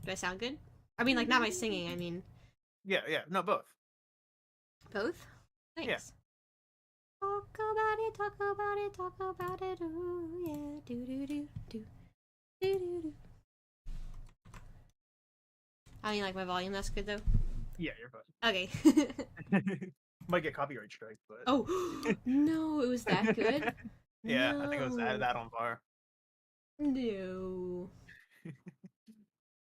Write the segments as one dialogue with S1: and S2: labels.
S1: Do I sound good? I mean, like, not my singing, I mean...
S2: Yeah, no, both.
S1: Both?
S2: Yeah.
S1: Thanks. Talk about it, talk about it, talk about it, ooh, yeah, do. I mean, like, my volume, that's good, though?
S2: Yeah, you're fine.
S1: Okay.
S2: Might get copyright strike, but
S1: Oh, no, it was that good?
S2: yeah, I think it was
S1: No.
S2: that on par.
S1: No.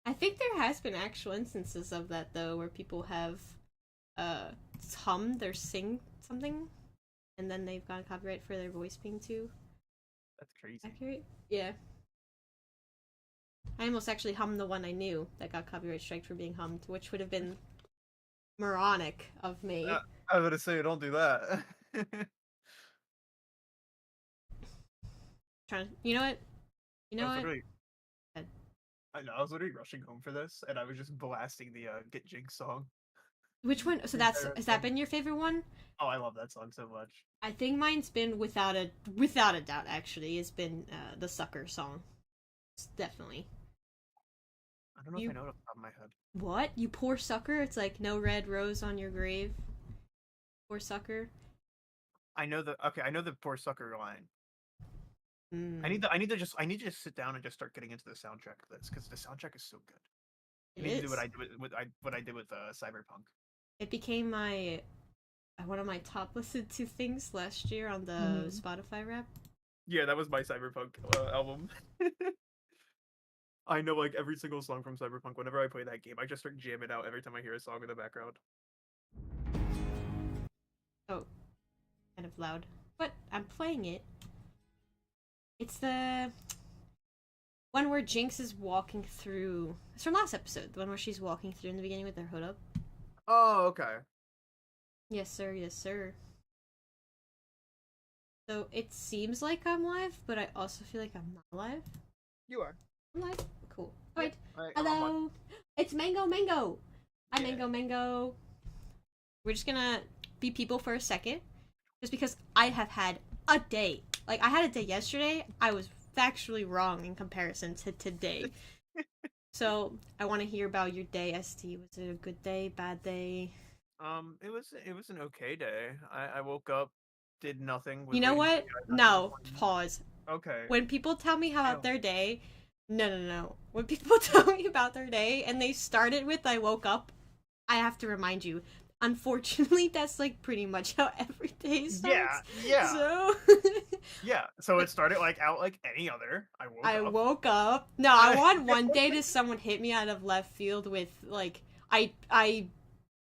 S1: I think there has been actual instances of that, though, where people have, uh, hummed or sing something, and then they've gotten copyright for their voice being too
S2: That's crazy.
S1: accurate. Yeah. I almost actually hummed the one I knew that got copyright strike for being hummed, which would have been moronic of me.
S2: I was gonna say, don't do that.
S1: You know what? You
S2: I
S1: know
S2: was
S1: what?
S2: literally, I know, I was literally rushing home for this, and I was just blasting the Get Jig song.
S1: Which one? So
S2: The
S1: that's
S2: entire
S1: has that
S2: time.
S1: been your favorite one?
S2: Oh, I love that song so much.
S1: I think mine's been without a doubt. Actually, has been the Sucker song. It's definitely.
S2: I don't know if I
S1: You
S2: know it off the top of my head.
S1: what? You poor sucker! It's like no red rose on your grave. Poor sucker.
S2: I know the okay. I know the poor sucker line.
S1: Mm,
S2: I need to just sit down and just start getting into the soundtrack of this because the soundtrack is so good. I
S1: it
S2: need to do what
S1: is.
S2: I did what I did with Cyberpunk.
S1: It became my one of my top listened to things last year on the
S2: Mhm.
S1: Spotify rap.
S2: Yeah, that was my Cyberpunk album. I know like every single song from Cyberpunk. Whenever I play that game, I just start jamming out every time I hear a song in the background.
S1: Oh, kind of loud, but I'm playing it. It's the one where Jinx is walking through. It's from last episode. The one where she's walking through in the beginning with her hood up.
S2: Oh, okay.
S1: Yes, sir. Yes, sir. So it seems like I'm live, but I also feel like I'm not live.
S2: You are.
S1: I'm live. Cool.
S2: Yep.
S1: Wait.
S2: I'm on.
S1: Hello. It's Mango Mango. Hi,
S2: Yeah.
S1: Mango Mango. We're just gonna be people for a second, just because I have had a day. Like I had a day yesterday. I was factually wrong in comparison to today. So I want to hear about your day, ST. Was it a good day, bad day?
S2: It was an okay day. I woke up, did nothing,
S1: You
S2: was
S1: know
S2: waiting for
S1: what?
S2: you guys after
S1: No.
S2: 20 minutes.
S1: Pause.
S2: Okay.
S1: When people tell me about
S2: Ew.
S1: their day, no. When people tell me about their day and they start it with "I woke up," I have to remind you. Unfortunately, that's like pretty much how every day
S2: Yeah,
S1: starts.
S2: yeah,
S1: So
S2: yeah. So it started like out like any other. I woke
S1: I
S2: up.
S1: woke up. No, I want one day to someone hit me out of left field with like I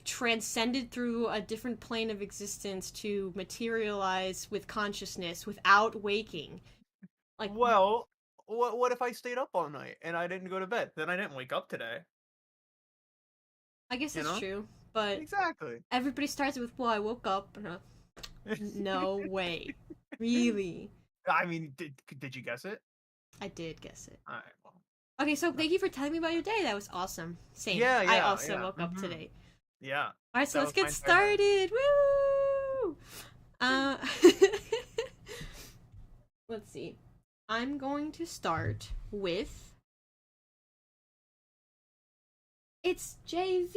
S1: transcended through a different plane of existence to materialize with consciousness without waking. Like
S2: Well, what if I stayed up all night and I didn't go to bed? Then I didn't wake up today.
S1: I guess
S2: You
S1: it's
S2: know?
S1: true, but
S2: Exactly.
S1: everybody starts with "Well, I woke up." No way, really.
S2: I mean, did you guess it?
S1: I did guess it.
S2: All right. Well,
S1: Okay, so
S2: no.
S1: thank you for telling me about your day. That was awesome. Same.
S2: Yeah,
S1: I
S2: yeah,
S1: also
S2: yeah.
S1: woke up today.
S2: Yeah.
S1: All right, so
S2: That
S1: let's
S2: was my
S1: get
S2: entire day.
S1: started. Woo! Uh, let's see. I'm going to start with it's JV.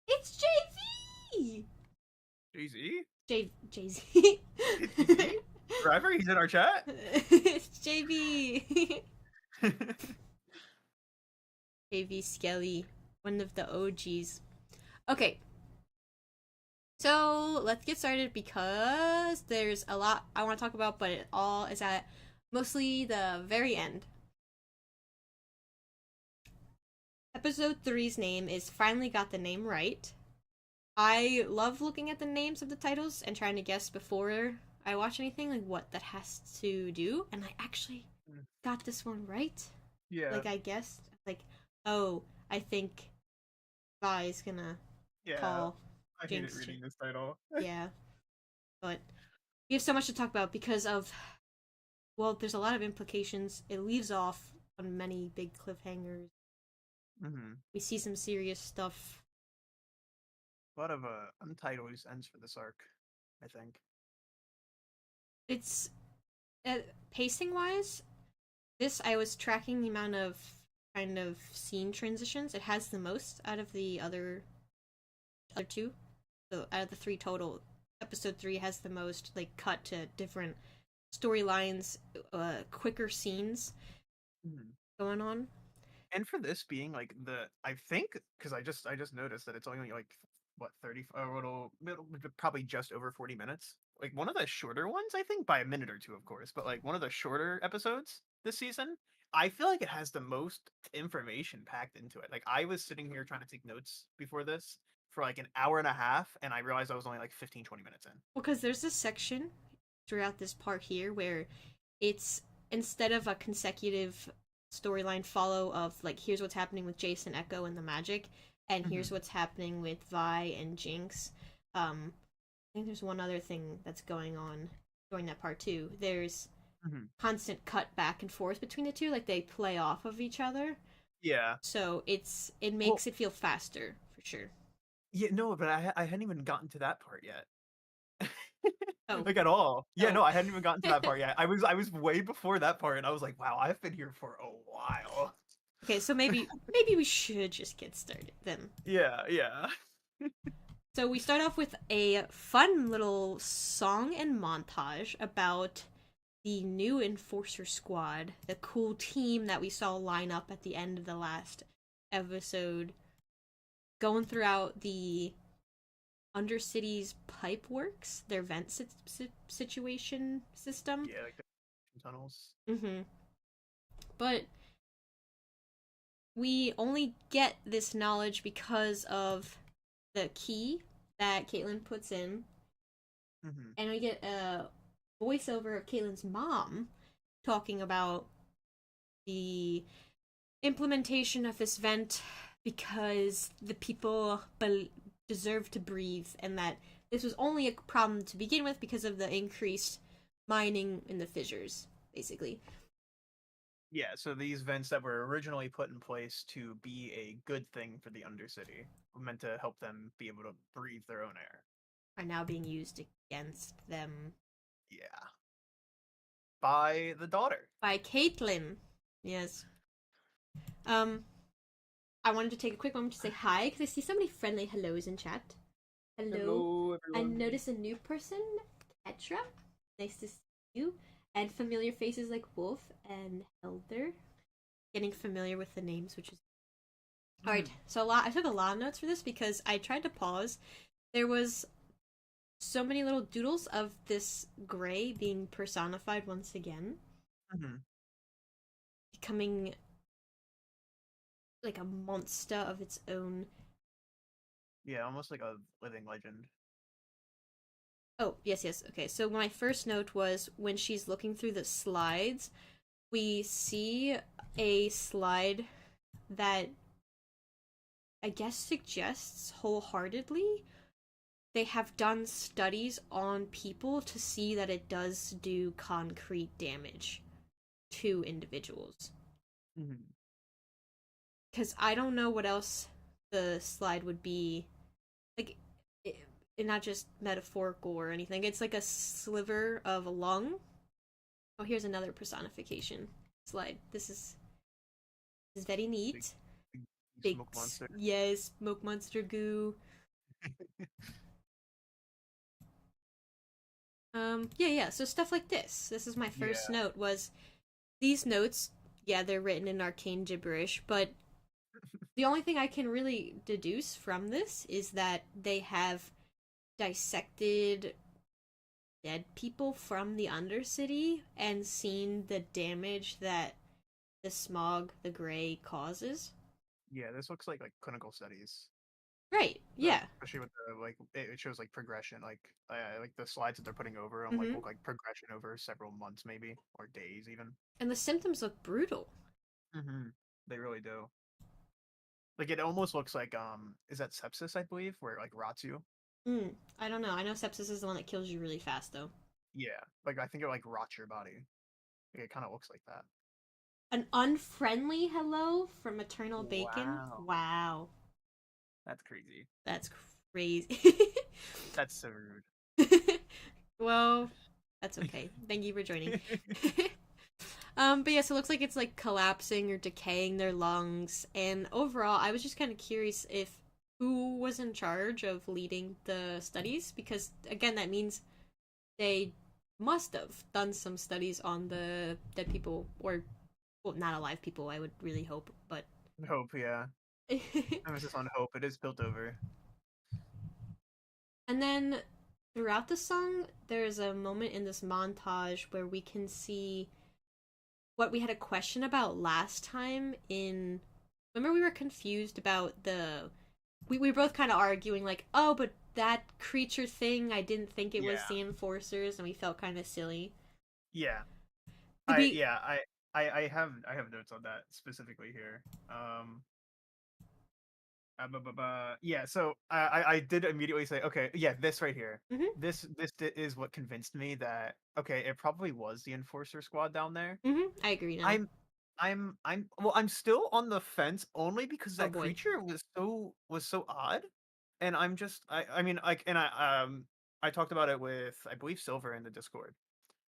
S1: It's JV.
S2: Jay Z.
S1: Jay Z.
S2: Jay Z. Driver. He's in our chat.
S1: It's JV. JV Skelly, one of the OGs. Okay, so let's get started because there's a lot I want to talk about, but it all is at mostly the very end. Episode three's name is Finally Got the Name Right. I love looking at the names of the titles and trying to guess before I watch anything, like what that has to do, and I actually
S2: Mm.
S1: got this one right.
S2: Yeah.
S1: Like, I guessed, like, oh, I think Vi is gonna
S2: Yeah.
S1: call
S2: I hated
S1: Jinx.
S2: reading this title.
S1: Yeah, but we have so much to talk about because of, well, there's a lot of implications. It leaves off on many big cliffhangers.
S2: Mm-hmm.
S1: We see some serious stuff.
S2: A lot of untitled loose ends for this arc, I think.
S1: It's pacing wise. This I was tracking the amount of kind of scene transitions. It has the most out of the other two. So out of the three total, episode 3 has the most like cut to different storylines, quicker scenes
S2: Mhm.
S1: going on.
S2: And for this being like I think because I just noticed that it's only like what 30 a little probably just over 40 minutes. Like one of the shorter ones, I think by a minute or two, of course, but like one of the shorter episodes this season. I feel like it has the most information packed into it. Like I was sitting here trying to take notes before this for like an hour and a half, and I realized I was only like 15-20 minutes in.
S1: Well, because there's this section throughout this part here where it's instead of a consecutive storyline follow of like here's what's happening with Jason, Echo, and the magic, and here's
S2: Hmm.
S1: what's happening with Vi and Jinx. I think there's one other thing that's going on during that part too. There's
S2: Hmm.
S1: constant cut back and forth between the two, like they play off of each other.
S2: Yeah.
S1: So it
S2: Well,
S1: makes it feel faster for sure.
S2: yeah, no, but I hadn't even gotten to that part yet.
S1: Oh,
S2: Like at all. Yeah,
S1: oh.
S2: no, I hadn't even gotten to that part yet. I was way before that part, and I was like, wow, I've been here for a while.
S1: Okay, so maybe we should just get started then.
S2: Yeah, yeah.
S1: So we start off with a fun little song and montage about the new Enforcer Squad, the cool team that we saw line up at the end of the last episode, going throughout the Undercity's pipe works, their situation system.
S2: Yeah, like the tunnels.
S1: Mm-hmm. But we only get this knowledge because of the key that Caitlyn puts in,
S2: Hmm.
S1: and we get a voiceover of Caitlyn's mom talking about the implementation of this vent because the people deserve to breathe, and that this was only a problem to begin with because of the increased mining in the fissures, basically.
S2: Yeah, so these vents that were originally put in place to be a good thing for the Undercity were meant to help them be able to breathe their own air.
S1: Are now being used against them
S2: Yeah. By the daughter.
S1: by Caitlyn. Yes. Um, I wanted to take a quick moment to say hi because I see so many friendly hellos in chat. Hello.
S2: Hello,
S1: I
S2: everyone.
S1: notice a new person, Ketra. Nice to see you. And familiar faces like Wolf and Helder. Getting familiar with the names, which is alright. So I took a lot of notes for this because I tried to pause. There was so many little doodles of this gray being personified once again,
S2: Mm-hmm.
S1: becoming like a monster of its own.
S2: Yeah, almost like a living legend.
S1: Oh, yes, yes. Okay, so my first note was when she's looking through the slides, we see a slide that I guess suggests wholeheartedly they have done studies on people to see that it does do concrete damage to individuals.
S2: Mm-hmm.
S1: Because I don't know what else the slide would be. Like, it not just metaphorical or anything. It's like a sliver of a lung. Oh, here's another personification slide. This is very
S2: Big,
S1: neat.
S2: big
S1: Big,
S2: smoke monster.
S1: yes, smoke monster goo. Yeah, yeah. So stuff like this. This is my first
S2: Yeah.
S1: note. Was these notes? Yeah, they're written in arcane gibberish, but the only thing I can really deduce from this is that they have dissected dead people from the Undercity and seen the damage that the smog, the gray, causes.
S2: Yeah, this looks like clinical studies.
S1: Right. Yeah.
S2: Especially with the like it shows like progression, like the slides that they're putting over on like
S1: Mm-hmm.
S2: look like progression over several months maybe or days even.
S1: And the symptoms look brutal.
S2: Mm-hmm. They really do. Like it almost looks like is that sepsis I believe where it like rots you.
S1: I don't know. I know sepsis is the one that kills you really fast, though.
S2: Yeah, like I think it like rots your body. Like, it kind of looks like that.
S1: An unfriendly hello from Eternal Bacon?
S2: Wow,
S1: Wow.
S2: that's crazy.
S1: That's crazy.
S2: That's so rude.
S1: Well, that's okay. Thank you for joining. But yeah, so it looks like it's like collapsing or decaying their lungs. And overall, I was just kind of curious if who was in charge of leading the studies, because again, that means they must have done some studies on the dead people, or well, not alive people. I would really hope, but
S2: Hope, yeah. Emphasis on hope. It is built over.
S1: and then throughout the song, there's a moment in this montage where we can see what we had a question about last time in remember we were confused about the we were both kind of arguing like, oh, but that creature thing, I didn't think it was
S2: Yeah.
S1: the enforcers, and we felt kind of silly.
S2: Yeah.
S1: To
S2: I
S1: be
S2: yeah, I have notes on that specifically here. Yeah, so I did immediately say, okay, yeah, this right here.
S1: hmm
S2: Is what convinced me that okay, it probably was the enforcer squad down there.
S1: I agree now.
S2: I'm I'm still on the fence only because
S1: Oh
S2: that
S1: boy.
S2: creature was so odd. And I mean like and I talked about it with I believe Silver in the Discord.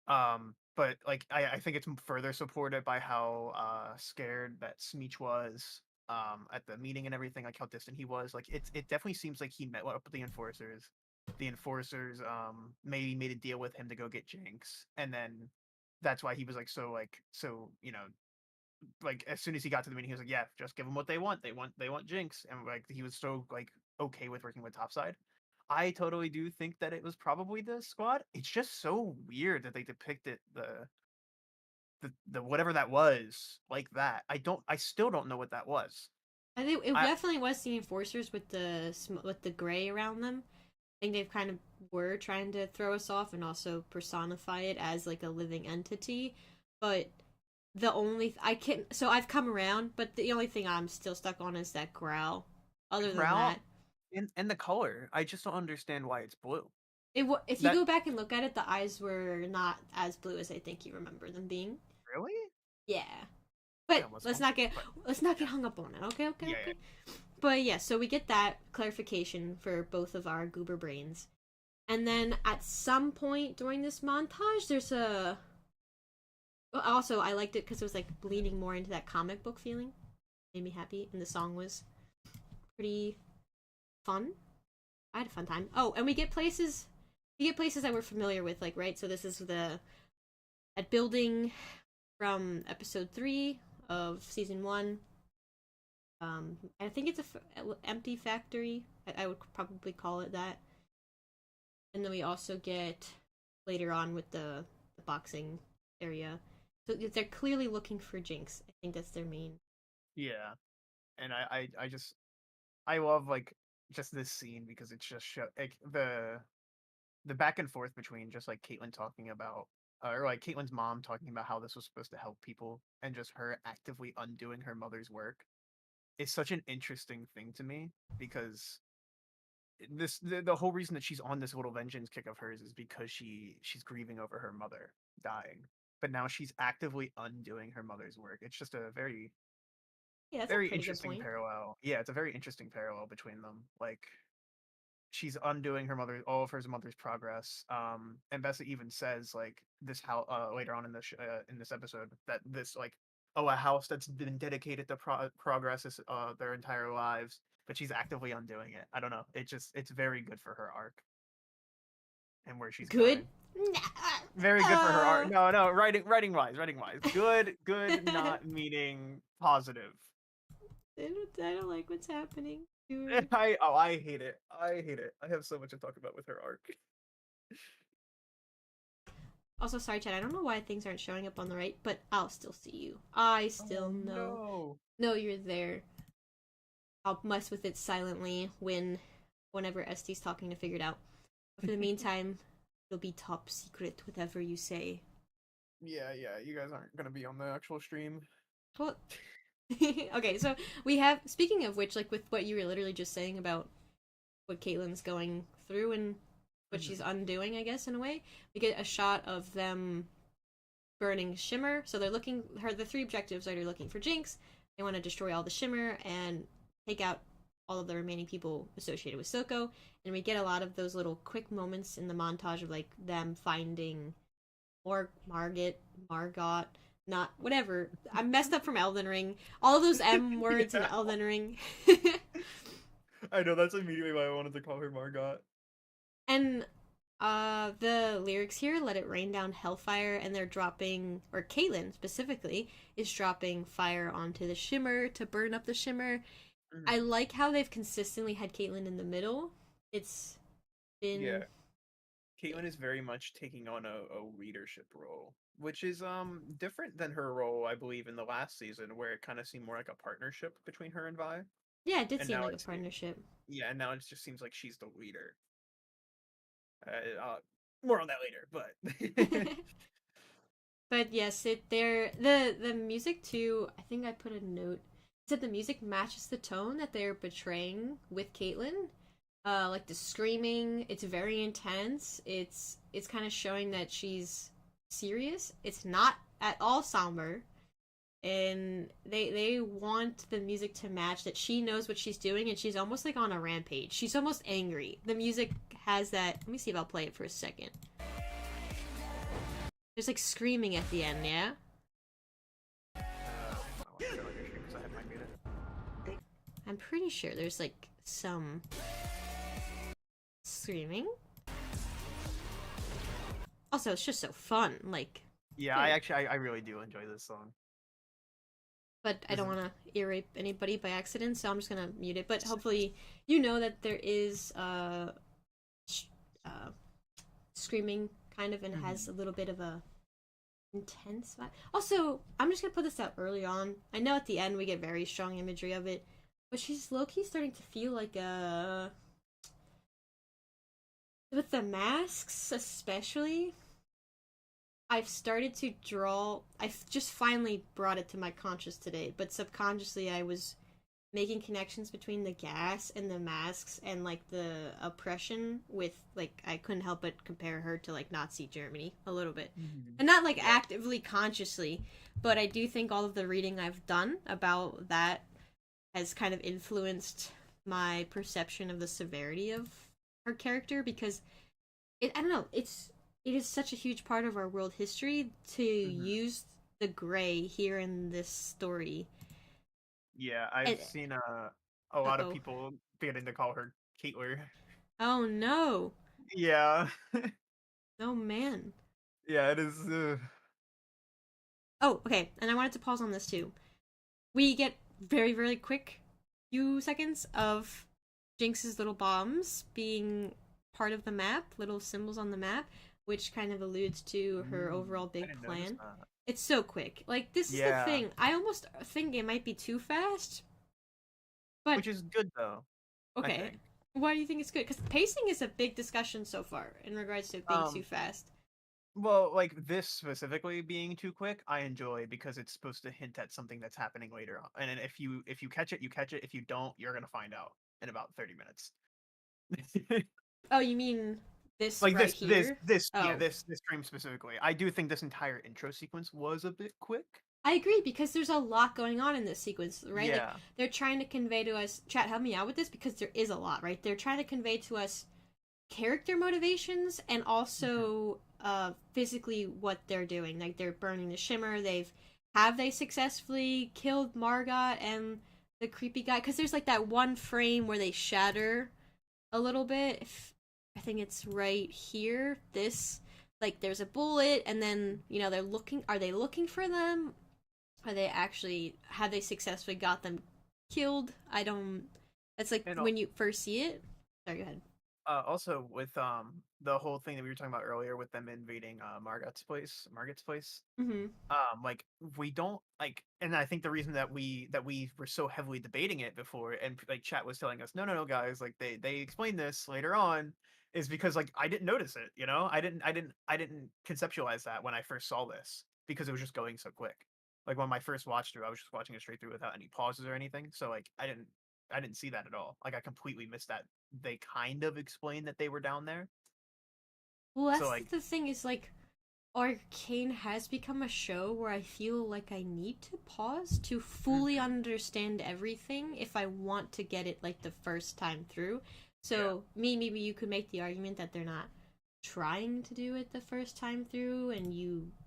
S2: But like I think it's further supported by how scared that Smeech was at the meeting and everything, like how distant he was. Like it definitely seems like he met up with the enforcers. The enforcers maybe made a deal with him to go get Jinx, and then that's why he was like so like as soon as he got to the meeting, he was like, yeah, just give them what they want. They want Jinx, and like he was so like okay with working with Topside. I totally do think that it was probably the squad. It's just so weird that they depicted the whatever that was like that. I still don't know what that was.
S1: I think it
S2: I
S1: definitely was the enforcers with the gray around them. I think they've kind of were trying to throw us off and also personify it as like a living entity, but the only I can so I've come around, but the only thing I'm still stuck on is that growl. Other than
S2: Growl
S1: that,
S2: and the color. I just don't understand why it's blue.
S1: if you
S2: That
S1: go back and look at it, the eyes were not as blue as I think you remember them being.
S2: really?
S1: Yeah,
S2: I
S1: but
S2: almost
S1: let's
S2: want
S1: not
S2: to,
S1: get
S2: but yeah,
S1: hung up on it. Okay, okay,
S2: yeah,
S1: okay. But yeah, so we get that clarification for both of our goober brains. And then at some point during this montage, there's a. Also, I liked it because it was like leaning more into that comic book feeling. Made me happy, and the song was pretty fun. I had a fun time. Oh, and we get places. We get places that we're familiar with, like right. So this is the at building from episode 3 of season 1. I think it's empty factory. I would probably call it that. And then we also get later on with the boxing area. So they're clearly looking for Jinx. I think that's their main.
S2: yeah. And I just I love like just this scene because it's just like the back and forth between just like Caitlyn talking about or like Caitlyn's mom talking about how this was supposed to help people and just her actively undoing her mother's work is such an interesting thing to me because the whole reason that she's on this little vengeance kick of hers is because she's grieving over her mother dying, but now she's actively undoing her mother's work. It's just a
S1: Yeah, that's a
S2: very
S1: pretty good
S2: interesting
S1: point.
S2: parallel. Yeah, it's a very interesting parallel between them. Like she's undoing her mother all of her mother's progress. And Bessa even says like this how later on in this episode that this like oh a house that's been dedicated to progress is, their entire lives, but she's actively undoing it. I don't know. It's very good for her arc and where she's
S1: Good.
S2: going. Very good for her
S1: Uh,
S2: art. No, no, writing wise. Good, not meaning positive.
S1: I don't like what's happening, dude.
S2: I hate it. I hate it. I have so much to talk about with her arc.
S1: Also, sorry, Chad. I don't know why things aren't showing up on the right, but I'll still see you. I still
S2: Oh
S1: know.
S2: no.
S1: No, you're there. I'll mess with it silently whenever Este's talking to figure it out. But for the meantime, it'll be top secret, whatever you say.
S2: Yeah, yeah, you guys aren't gonna be on the actual stream.
S1: Well, okay, so we have. Speaking of which, like with what you were literally just saying about what Caitlyn's going through and what she's
S2: Mhm.
S1: undoing, I guess in a way, we get a shot of them burning Shimmer. So they're looking. The three objectives are they're looking for Jinx. They want to destroy all the Shimmer and take out all of the remaining people associated with Soko. And we get a lot of those little quick moments in the montage of like them finding or Margot, not whatever. I'm messed up from Elden Ring. All those M words in
S2: Yeah.
S1: Elden Ring.
S2: I know that's immediately why I wanted to call her Margot.
S1: And the lyrics here, let it rain down hellfire, and they're dropping, or Caitlyn specifically is dropping fire onto the shimmer to burn up the shimmer. I
S2: Mhm.
S1: like how they've consistently had Caitlyn in the middle. It's
S2: Yeah,
S1: been
S2: Caitlyn is very much taking on a leadership role, which is different than her role, I believe, in the last season, where it kind of seemed more like a partnership between her and Vi.
S1: yeah, it did
S2: And
S1: seem
S2: now
S1: like a
S2: it's
S1: partnership.
S2: yeah, and now it just seems like she's the leader. More on that later, but
S1: But yes, the music too. I think I put a note. It said the music matches the tone that they're portraying with Caitlyn. Like the screaming, it's very intense. It's kind of showing that she's serious. It's not at all somber, and they want the music to match that she knows what she's doing, and she's almost like on a rampage. She's almost angry. The music has that. Let me see if I'll play it for a second. There's like screaming at the end, yeah.
S2: hang on, I want to share your screen because I had mine muted.
S1: I'm pretty sure there's like some screaming. Also, it's just so fun. Like,
S2: Yeah,
S1: good.
S2: I really do enjoy this song.
S1: But I
S2: This
S1: don't
S2: is
S1: want to ear rape anybody by accident, so I'm just gonna mute it. But hopefully, you know that there is uh screaming kind of, and has
S2: mhm.
S1: a little bit of a intense vibe. Also, I'm just gonna put this out early on. I know at the end we get very strong imagery of it, but she's low key starting to feel like a with the masks, especially. I've started to draw. I've just finally brought it to my conscious today, but subconsciously I was making connections between the gas and the masks and like the oppression with like I couldn't help but compare her to like Nazi Germany a little bit.
S2: Mhm.
S1: And not like
S2: Yeah.
S1: actively consciously, but I do think all of the reading I've done about that has kind of influenced my perception of the severity of her character because I don't know, it is such a huge part of our world history to
S2: Mhm.
S1: use the gray here in this story.
S2: Yeah, I've
S1: And
S2: seen a lot of
S1: uh-oh.
S2: people beginning to call her Caitlyn.
S1: Oh no.
S2: Yeah.
S1: Oh man.
S2: Yeah, it is.
S1: Oh, okay. And I wanted to pause on this too. We get very, very quick few seconds of Jinx's little bombs being part of the map, little symbols on the map, which kind of alludes to her overall
S2: I
S1: big
S2: didn't notice
S1: plan.
S2: that.
S1: It's so quick. Like this is the
S2: Yeah,
S1: thing. I almost think it might be too fast, but
S2: which is good though, I
S1: okay.
S2: think.
S1: Why do you think it's good? Because pacing is a big discussion so far in regards to it being too
S2: Um,
S1: fast.
S2: well, like this specifically being too quick, I enjoy because it's supposed to hint at something that's happening later on. And then if you catch it, you catch it. If you don't, you're gonna find out in about 30 minutes.
S1: Oh, you mean this
S2: Like
S1: right here? Oh,
S2: this stream specifically. I do think this entire intro sequence was a bit quick.
S1: I agree because there's a lot going on in this sequence, right? Like
S2: Yeah.
S1: they're trying to convey to us, chat, help me out with this because there is a lot, right? They're trying to convey to us character motivations and
S2: Mhm.
S1: also physically what they're doing. Like they're burning the shimmer. Have they successfully killed Margot and the creepy guy? Because there's like that one frame where they shatter a little bit. I think it's right here. This like there's a bullet and then they're looking. Are they looking for them? Are they actually have they successfully got them killed? I don't. That's like
S2: And
S1: when you first see it. Sorry, go ahead.
S2: also with the whole thing that we were talking about earlier with them invading Margot's place.
S1: Mm-hmm.
S2: Like we don't like, and I think the reason that we were so heavily debating it before, and like chat was telling us, no, guys, like they explain this later on, is because like I didn't notice it, you know, I didn't conceptualize that when I first saw this because it was just going so quick. Like when I first watched through, I was just watching it straight through without any pauses or anything, so like I didn't see that at all. Like I completely missed that. They kind of explained that they were down there,
S1: Well,
S2: so
S1: that's
S2: like.
S1: the thing is like Arcane has become a show where I feel like I need to pause to fully
S2: Mhm.
S1: understand everything if I want to get it like the first time through.
S2: Yeah.
S1: So maybe you could make the argument that they're not trying to do it the first time through and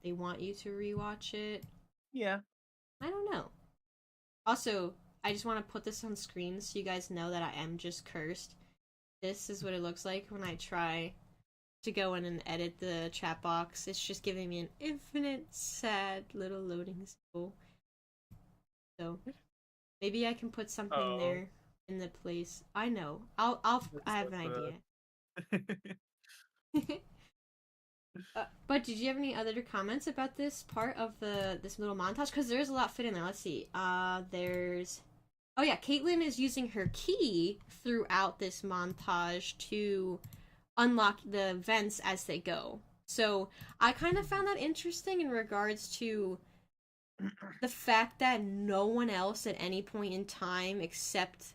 S1: they want you to rewatch it.
S2: Yeah.
S1: I don't know. Also, I just want to put this on screen so you guys know that I am just cursed. This is what it looks like when I try to go in and edit the chat box. It's just giving me an infinite sad little loading symbol. So maybe I can put something
S2: Oh,
S1: there in the place. I know. I
S2: that's
S1: have
S2: that's
S1: an
S2: the.
S1: idea. But did you have any other comments about this part of this little montage? Because there's a lot fit in there. Let's see. There's Oh yeah, Caitlyn is using her key throughout this montage to unlock the vents as they go. So I kind of found that interesting in regards to the fact that no one else at any point in time except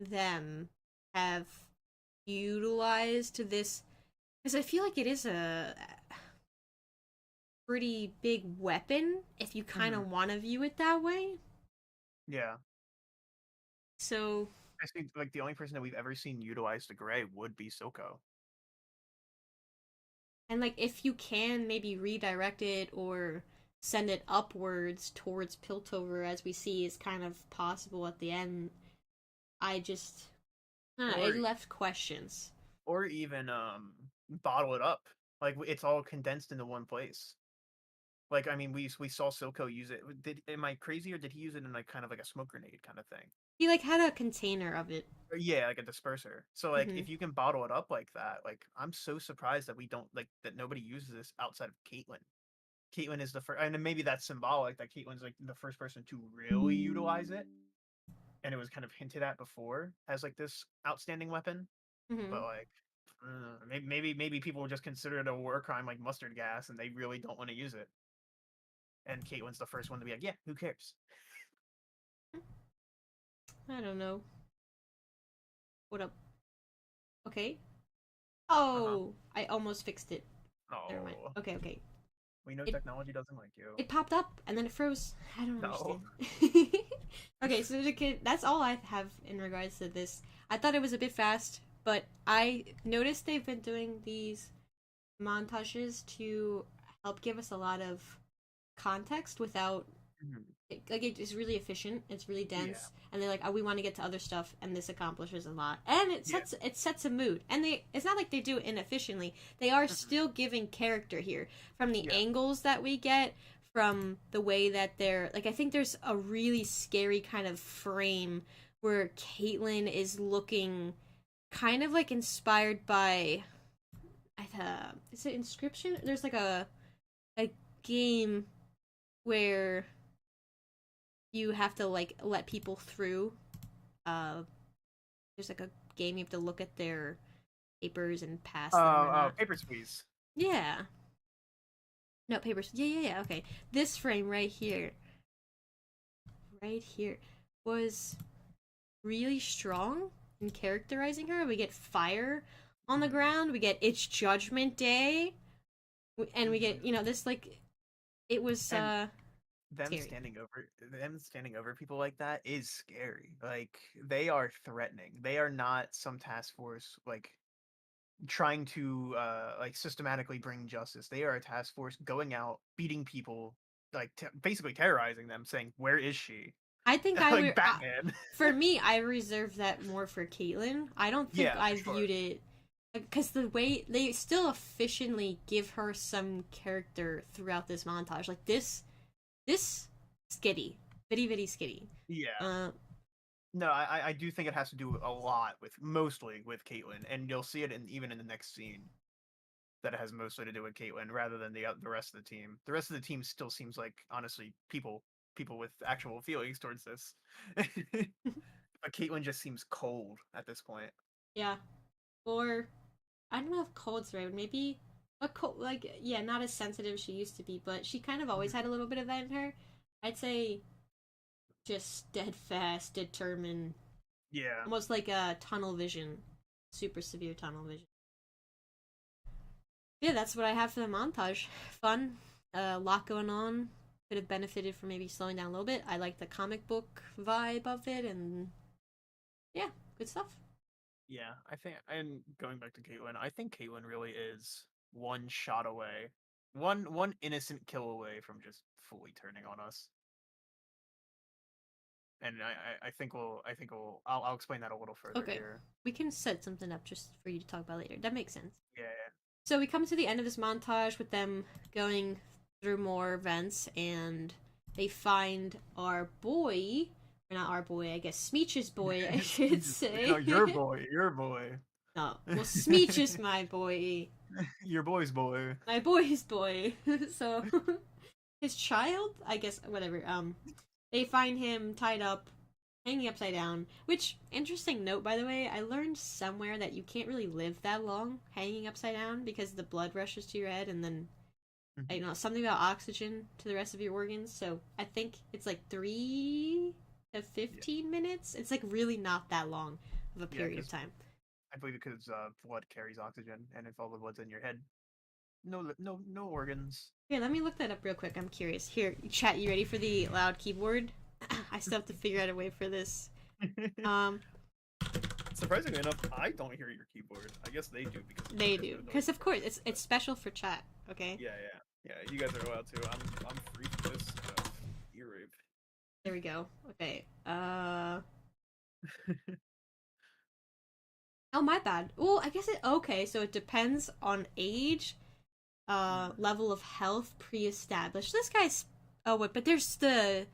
S1: them have utilized this, because I feel like it is a pretty big weapon if you kind
S2: Mhm.
S1: of want to view it that way.
S2: Yeah.
S1: So,
S2: I think like the only person that we've ever seen utilize the gray would be Silco.
S1: and like if you can maybe redirect it or send it upwards towards Piltover, as we see is kind of possible at the end. I just, I don't know, it
S2: Or
S1: left questions.
S2: or even bottle it up. Like it's all condensed into one place. Like I mean, we saw Silco use it. Did am I crazy or did he use it in like kind of like a smoke grenade kind of thing?
S1: He like had a container of it.
S2: Or, yeah, like a disperser. So like
S1: Hmm.
S2: if you can bottle it up like that, like I'm so surprised that we don't like that nobody uses this outside of Caitlyn. Caitlyn is the first, and maybe that's symbolic that Caitlyn's like the first person to really utilize it, and it was kind of hinted at before as like this outstanding weapon. But
S1: Hmm.
S2: like, maybe people will just consider it a war crime like mustard gas, and they really don't want to use it. And Caitlyn's the first one to be like, yeah, who cares?
S1: I don't know. What up? Okay.
S2: Uh huh.
S1: Oh, I almost fixed it. Never mind.
S2: Oh,
S1: Okay, okay.
S2: we know
S1: It
S2: technology doesn't like you.
S1: it popped up and then it froze. I don't
S2: No.
S1: understand. Okay, so that's all I have in regards to this. I thought it was a bit fast, but I noticed they've been doing these montages to help give us a lot of context without
S2: Mhm.
S1: like it's really efficient, it's really
S2: Yeah.
S1: dense, and they're like, oh, we want to get to other stuff, and this accomplishes a lot, and
S2: Yeah.
S1: it sets a mood, and it's not like they do it inefficiently. They are
S2: Mhm.
S1: still giving character here from the
S2: Yeah.
S1: angles that we get, from the way that they're like. I think there's a really scary kind of frame where Caitlyn is looking kind of like inspired by is it Inscription? There's like a game where you have to like let people through. Uh, there's like a game you have to look at their papers and pass them or not.
S2: Paper squeeze.
S1: Yeah. No papers. Yeah, yeah, yeah. Okay. This frame right here, was really strong in characterizing her. We get fire on the
S2: Mhm.
S1: ground. We get it's Judgment Day, and we get
S2: Mhm.
S1: this like it was
S2: And
S1: scary.
S2: them standing over people like that is scary. Like they are threatening. They are not some task force like trying to like systematically bring justice. They are a task force going out beating people, like basically terrorizing them, saying, "Where is she?"
S1: I think I
S2: like
S1: would.
S2: Batman.
S1: For me, I reserve that more for Caitlyn. I don't think
S2: Yeah, for
S1: I
S2: sure.
S1: viewed it because the way they still efficiently give her some character throughout this montage, like this skitty, bitty bitty skitty.
S2: Yeah.
S1: Uh,
S2: No, I do think it has to do a lot with mostly with Caitlyn, and you'll see it even in the next scene that it has mostly to do with Caitlyn rather than the rest of the team. The rest of the team still seems like honestly people with actual feelings towards this, but Caitlyn just seems cold at this point.
S1: yeah, or I don't know if cold's right. Maybe a cold, like yeah, not as sensitive as she used to be, but she kind of always
S2: Mhm.
S1: had a little bit of that in her. I'd say just steadfast, determined,
S2: Yeah,
S1: almost like a tunnel vision, super severe tunnel vision. Yeah, that's what I have for the montage. Fun, a lot going on. Could have benefited from maybe slowing down a little bit. I like the comic book vibe of it, and yeah, good stuff.
S2: yeah. I think, and going back to Caitlyn, I think Caitlyn really is one shot away one innocent kill away from just fully turning on us. And I'll explain that a little further
S1: Okay.
S2: here.
S1: We can set something up just for you to talk about later. That makes sense.
S2: Yeah.
S1: So we come to the end of this montage with them going through more events, and they find our boy, or not our boy, I guess Smeech's boy, I should say.
S2: No, your boy, your boy.
S1: No, well, Smeech is my boy.
S2: Your boy's boy.
S1: My boy's boy. So, his child, I guess, whatever. They find him tied up, hanging upside down. Which, interesting note, by the way, I learned somewhere that you can't really live that long hanging upside down because the blood rushes to your head, and then I don't know, something about oxygen to the rest of your organs. So I think it's like 3 to 15 minutes. It's like really not that long of a period of time.
S2: I believe because blood carries oxygen, and if all the blood's in your head, no organs.
S1: Here, let me look that up real quick. I'm curious. Here, chat, you ready for the loud keyboard? I still have to figure out a way for this.
S2: Surprisingly enough, I don't hear your keyboard. I guess they do because
S1: they do, because of course it's special for chat. Okay.
S2: Yeah. You guys are allowed to. I'm free for this ear rape.
S1: There we go. Okay. Oh, my bad. Well, I guess okay, so it depends on age, level of health pre-established. This guy's wait, but there's the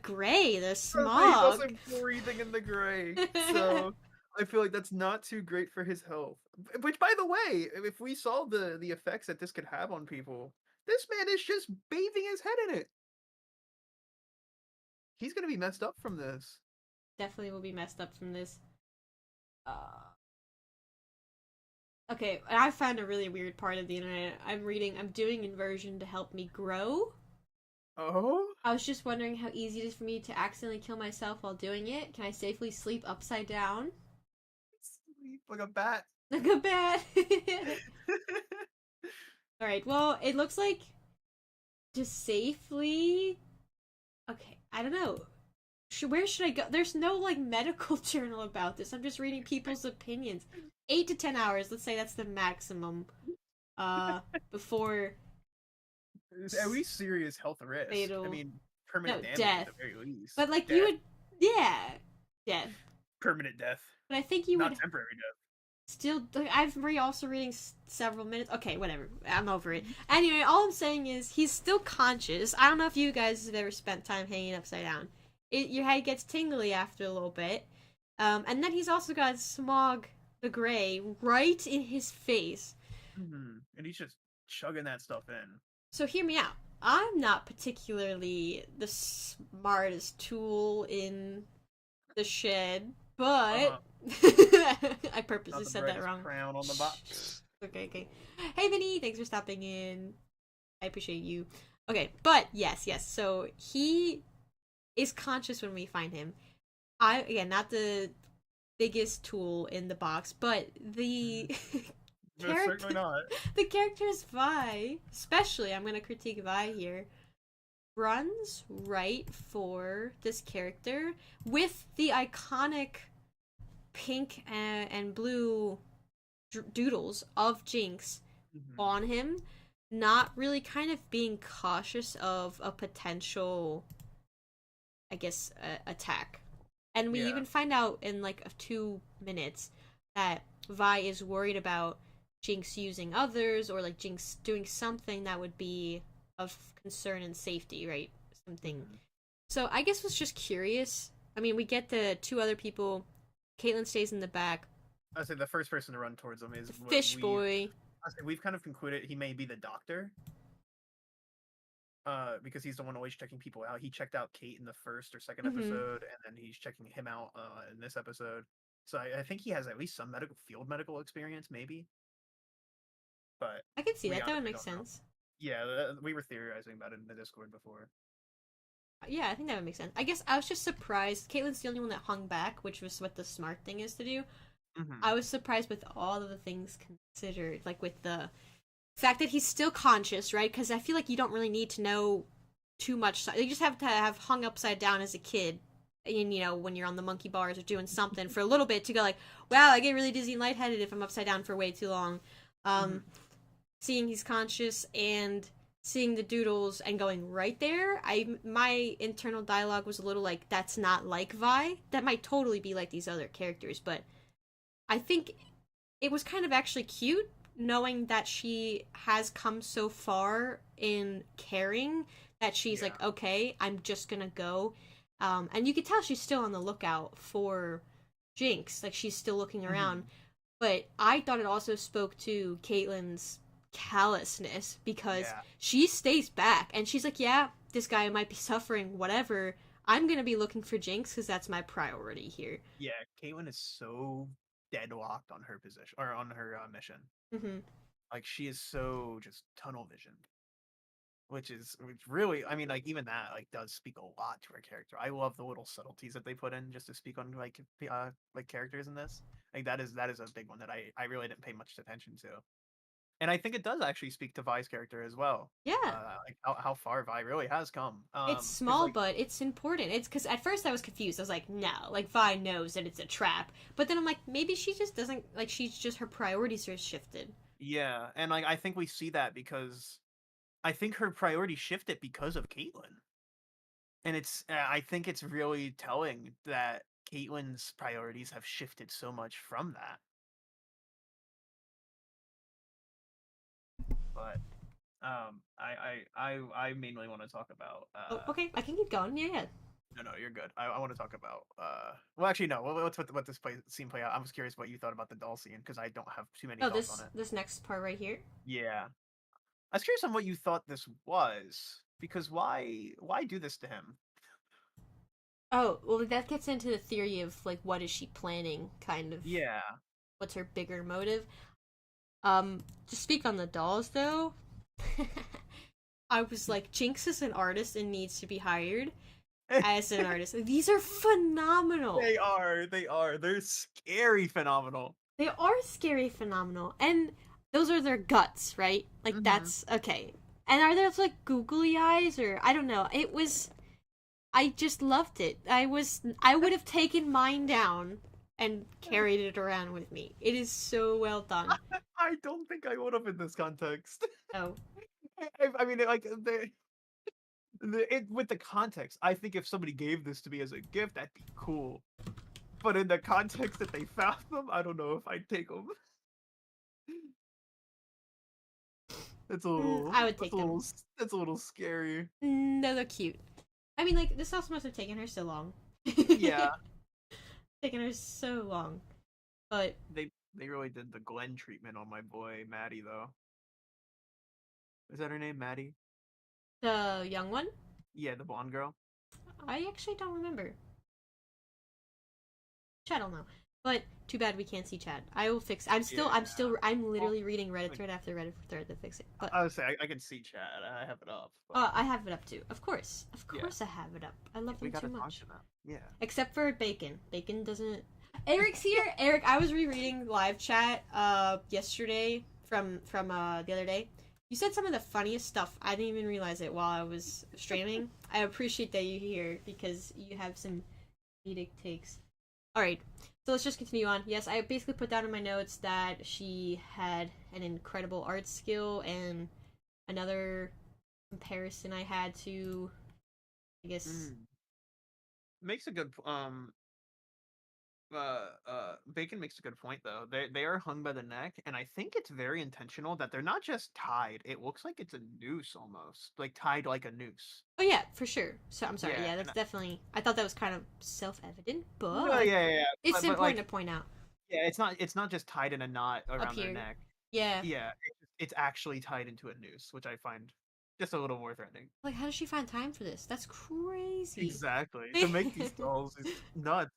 S1: gray, the smog.
S2: He wasn't breathing in the gray, so I feel like that's not too great for his health. Which, by the way, if we saw the effects that this could have on people, this man is just bathing his head in it. He's gonna be messed up from this.
S1: Definitely will be messed up from this. Okay, I found a really weird part of the internet. I'm doing inversion to help me grow.
S2: Oh?
S1: I was just wondering how easy it is for me to accidentally kill myself while doing it. Can I safely sleep upside down?
S2: Sleep like a bat.
S1: Like a bat. Alright, well, it looks like just safely... Okay, I don't know. Where should I go? There's no, like, medical journal about this. I'm just reading people's opinions. 8 to 10 hours, let's say that's the maximum. Before...
S2: At least serious health risk.
S1: Fatal.
S2: I mean, permanent damage
S1: death.
S2: at the very least.
S1: But, like,
S2: death.
S1: you would... Yeah. Death.
S2: Permanent death.
S1: But I think you
S2: Not
S1: would...
S2: temporary death.
S1: Still, I'm also reading several minutes. Okay, whatever. I'm over it. Anyway, all I'm saying is he's still conscious. I don't know if you guys have ever spent time hanging upside down. Your head gets tingly after a little bit. And then he's also got smog the gray right in his face.
S2: Mm-hmm. And he's just chugging that stuff in.
S1: So hear me out. I'm not particularly the smartest tool in the shed, but I purposely said that wrong.
S2: Crown on the box.
S1: Okay. Hey, Vinny, thanks for stopping in. I appreciate you. Okay, but yes. So he is conscious when we find him. Again, not the biggest tool in the box, but the
S2: Certainly not.
S1: The character's Vi, especially, I'm gonna critique Vi here, runs right for this character with the iconic pink and blue doodles of Jinx on him, not really kind of being cautious of a potential, I guess, attack. And we even find out in like 2 minutes that Vi is worried about Jinx using others, or like Jinx doing something that would be of concern and safety, right? Something. So I guess was just curious. I mean, we get the 2 other people. Caitlyn stays in the back.
S2: I say the first person to run towards him is
S1: Fish Boy.
S2: I say we've kind of concluded he may be the doctor. Because he's the one always checking people out. He checked out Kate in the first or second episode, and then he's checking him out in this episode. So I think he has at least some field medical experience, maybe. But
S1: I can see that. That would make sense.
S2: Yeah, we were theorizing about it in the Discord before.
S1: Yeah, I think that would make sense. I guess I was just surprised. Caitlin's the only one that hung back, which was what the smart thing is to do. I was surprised with all of the things considered, like with the fact that he's still conscious, right? Because I feel like you don't really need to know too much. You just have to have hung upside down as a kid, and when you're on the monkey bars or doing something for a little bit to go like, wow, I get really dizzy and lightheaded if I'm upside down for way too long. seeing he's conscious and seeing the doodles and going right there, my internal dialogue was a little like, that's not like Vi. That might totally be like these other characters, but I think it was kind of actually cute knowing that she has come so far in caring that she's
S2: Yeah.
S1: like, okay, I'm just gonna go. And you could tell she's still on the lookout for Jinx. Like she's still looking around.
S2: Hmm.
S1: But I thought it also spoke to Caitlyn's callousness because
S2: Yeah.
S1: she stays back and she's like, yeah, this guy might be suffering, whatever. I'm gonna be looking for Jinx because that's my priority here.
S2: Yeah. Caitlyn is so deadlocked on her position or on her mission.
S1: Mm-hmm.
S2: Like she is so just tunnel visioned, which really, I mean, like even that like does speak a lot to her character. I love the little subtleties that they put in just to speak on like characters in this. Like that is a big one that I really didn't pay much attention to. And I think it does actually speak to Vi's character as well.
S1: Yeah.
S2: Like how far Vi really has come.
S1: It's
S2: Because
S1: small, but it's important. It's because at first I was confused. I was like, no, like Vi knows that it's a trap. But then I'm like, maybe she just doesn't, like, she's just, her priorities are shifted.
S2: yeah, and like I think we see that because I think her priority shifted because of Caitlyn, and I think it's really telling that Caitlyn's priorities have shifted so much from that. But I mainly want to talk about
S1: Oh, okay, I
S2: the
S1: can keep going. Yeah, yeah.
S2: no, you're good. I want to talk about well actually no, let's what this scene play out. I was curious what you thought about the doll scene because I don't have too many
S1: Oh,
S2: thoughts on
S1: this
S2: it.
S1: this next part right here.
S2: Yeah. I was curious on what you thought this was because why do this to him?
S1: Oh, well, that gets into the theory of like what is she planning, kind of.
S2: Yeah.
S1: What's her bigger motive? To speak on the dolls though, I was like, Jinx is an artist and needs to be hired as an artist. These are phenomenal.
S2: They are. They're scary phenomenal.
S1: They are scary phenomenal. And those are their guts, right? Like
S2: Hmm.
S1: that's okay. And are there like googly eyes or I don't know. It was I just loved it. I would have taken mine down and carried it around with me. It is so well done.
S2: I don't think I would have in this context.
S1: Oh.
S2: I mean, like with the context, I think if somebody gave this to me as a gift, that'd be cool. But in the context that they found them, I don't know if I'd take them. It's a little,
S1: I would take them.
S2: that's a little scary.
S1: No, they're cute. I mean, like, this also must have taken her so long.
S2: Yeah,
S1: Taken her so long. But,
S2: they really did the Glenn treatment on my boy Maddie though. Is that her name, Maddie?
S1: the young one?
S2: Yeah, the blonde girl.
S1: I actually don't remember. Chad will know. But, too bad we can't see Chad. I will fix
S2: Yeah.
S1: I'm
S2: Well,
S1: literally reading Reddit
S2: like,
S1: thread after Reddit thread to fix it. But,
S2: I would say I can see Chad. I have it up. But
S1: I have it up too. Of course. Of
S2: yeah,
S1: course I have it up. I love
S2: we
S1: them too
S2: gotta talk
S1: much.
S2: to them. Yeah.
S1: Except for Bacon. Bacon doesn't. Eric's here. Eric, I was rereading live chat yesterday from the other day. You said some of the funniest stuff. I didn't even realize it while I was streaming. I appreciate that you're here because you have some comedic takes. All right. So let's just continue on. Yes, I basically put down in my notes that she had an incredible art skill and another comparison I had to I guess
S2: Mm. Makes a good Bacon makes a good point though. They are hung by the neck, and I think it's very intentional that they're not just tied. It looks like it's a noose almost, like tied like a noose.
S1: oh yeah, for sure. So I'm sorry.
S2: Yeah,
S1: Yeah,
S2: and
S1: that's definitely. I thought that was kind of self-evident,
S2: no,
S1: but
S2: yeah.
S1: it's
S2: But
S1: important
S2: like,
S1: to point out
S2: yeah, it's not just tied in a knot
S1: up
S2: around their
S1: here.
S2: neck.
S1: Yeah,
S2: Yeah, it's actually tied into a noose, which I find just a little more threatening.
S1: like how does she find time for this? That's crazy.
S2: Exactly. To make these dolls is nuts.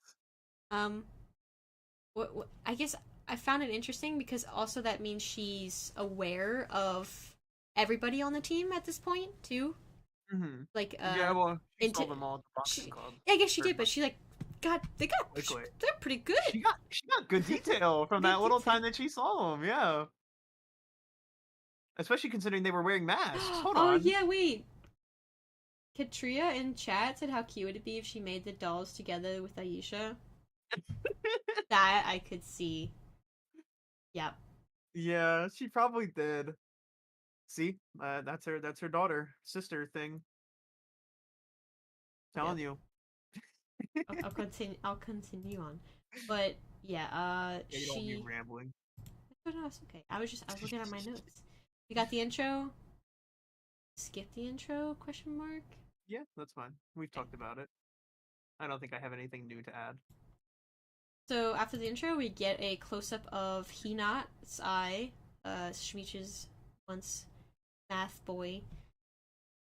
S1: um, what? I guess I found it interesting because also that means she's aware of everybody on the team at this point too.
S2: Hmm.
S1: Like
S2: Yeah, well, she saw
S1: into
S2: them all at the boxing
S1: she.
S2: club.
S1: Yeah, I guess she
S2: Or
S1: did, but she like they got
S2: quickly.
S1: they're pretty good.
S2: She got good detail from
S1: Good
S2: that little
S1: detail.
S2: time that she saw them. Yeah, especially considering they were wearing masks. Hold
S1: Oh
S2: on.
S1: yeah, wait. Katria in chat said how cute it'd be if she made the dolls together with Aisha. That I could see. Yep.
S2: Yeah, she probably did. See, that's her daughter sister thing.
S1: Yep.
S2: Telling you.
S1: I'll continue. I'll continue on, but yeah.
S2: Yeah, you don't want me
S1: She.
S2: rambling.
S1: Oh no, it's okay. I was looking at my notes. You got the intro. Skip the intro? Question mark.
S2: Yeah, that's fine. We've
S1: Okay.
S2: talked about it. I don't think I have anything new to add.
S1: So after the intro, we get a close up of Hinat's eye, Shmich's once math boy,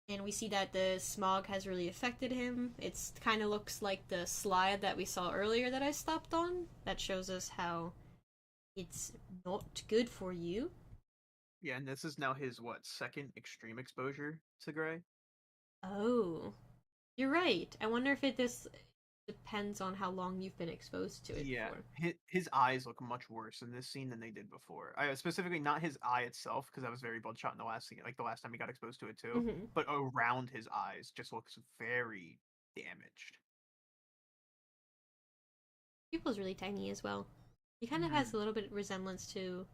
S1: and we see that the smog has really affected him. It's kind of looks like the slide that we saw earlier that I stopped on. That shows us how it's not good for you.
S2: Yeah, and this is now his what, second extreme exposure to gray?
S1: Oh, you're right. I wonder if it this depends on how long you've been exposed to it
S2: Yeah,
S1: for.
S2: his eyes look much worse in this scene than they did before. I specifically not his eye itself because that was very bloodshot in the last scene, like the last time he got exposed to it too.
S1: Mm-hmm.
S2: But around his eyes just looks very damaged.
S1: Pupil's really tiny as well. He kind of has
S2: Hmm.
S1: a little bit of resemblance to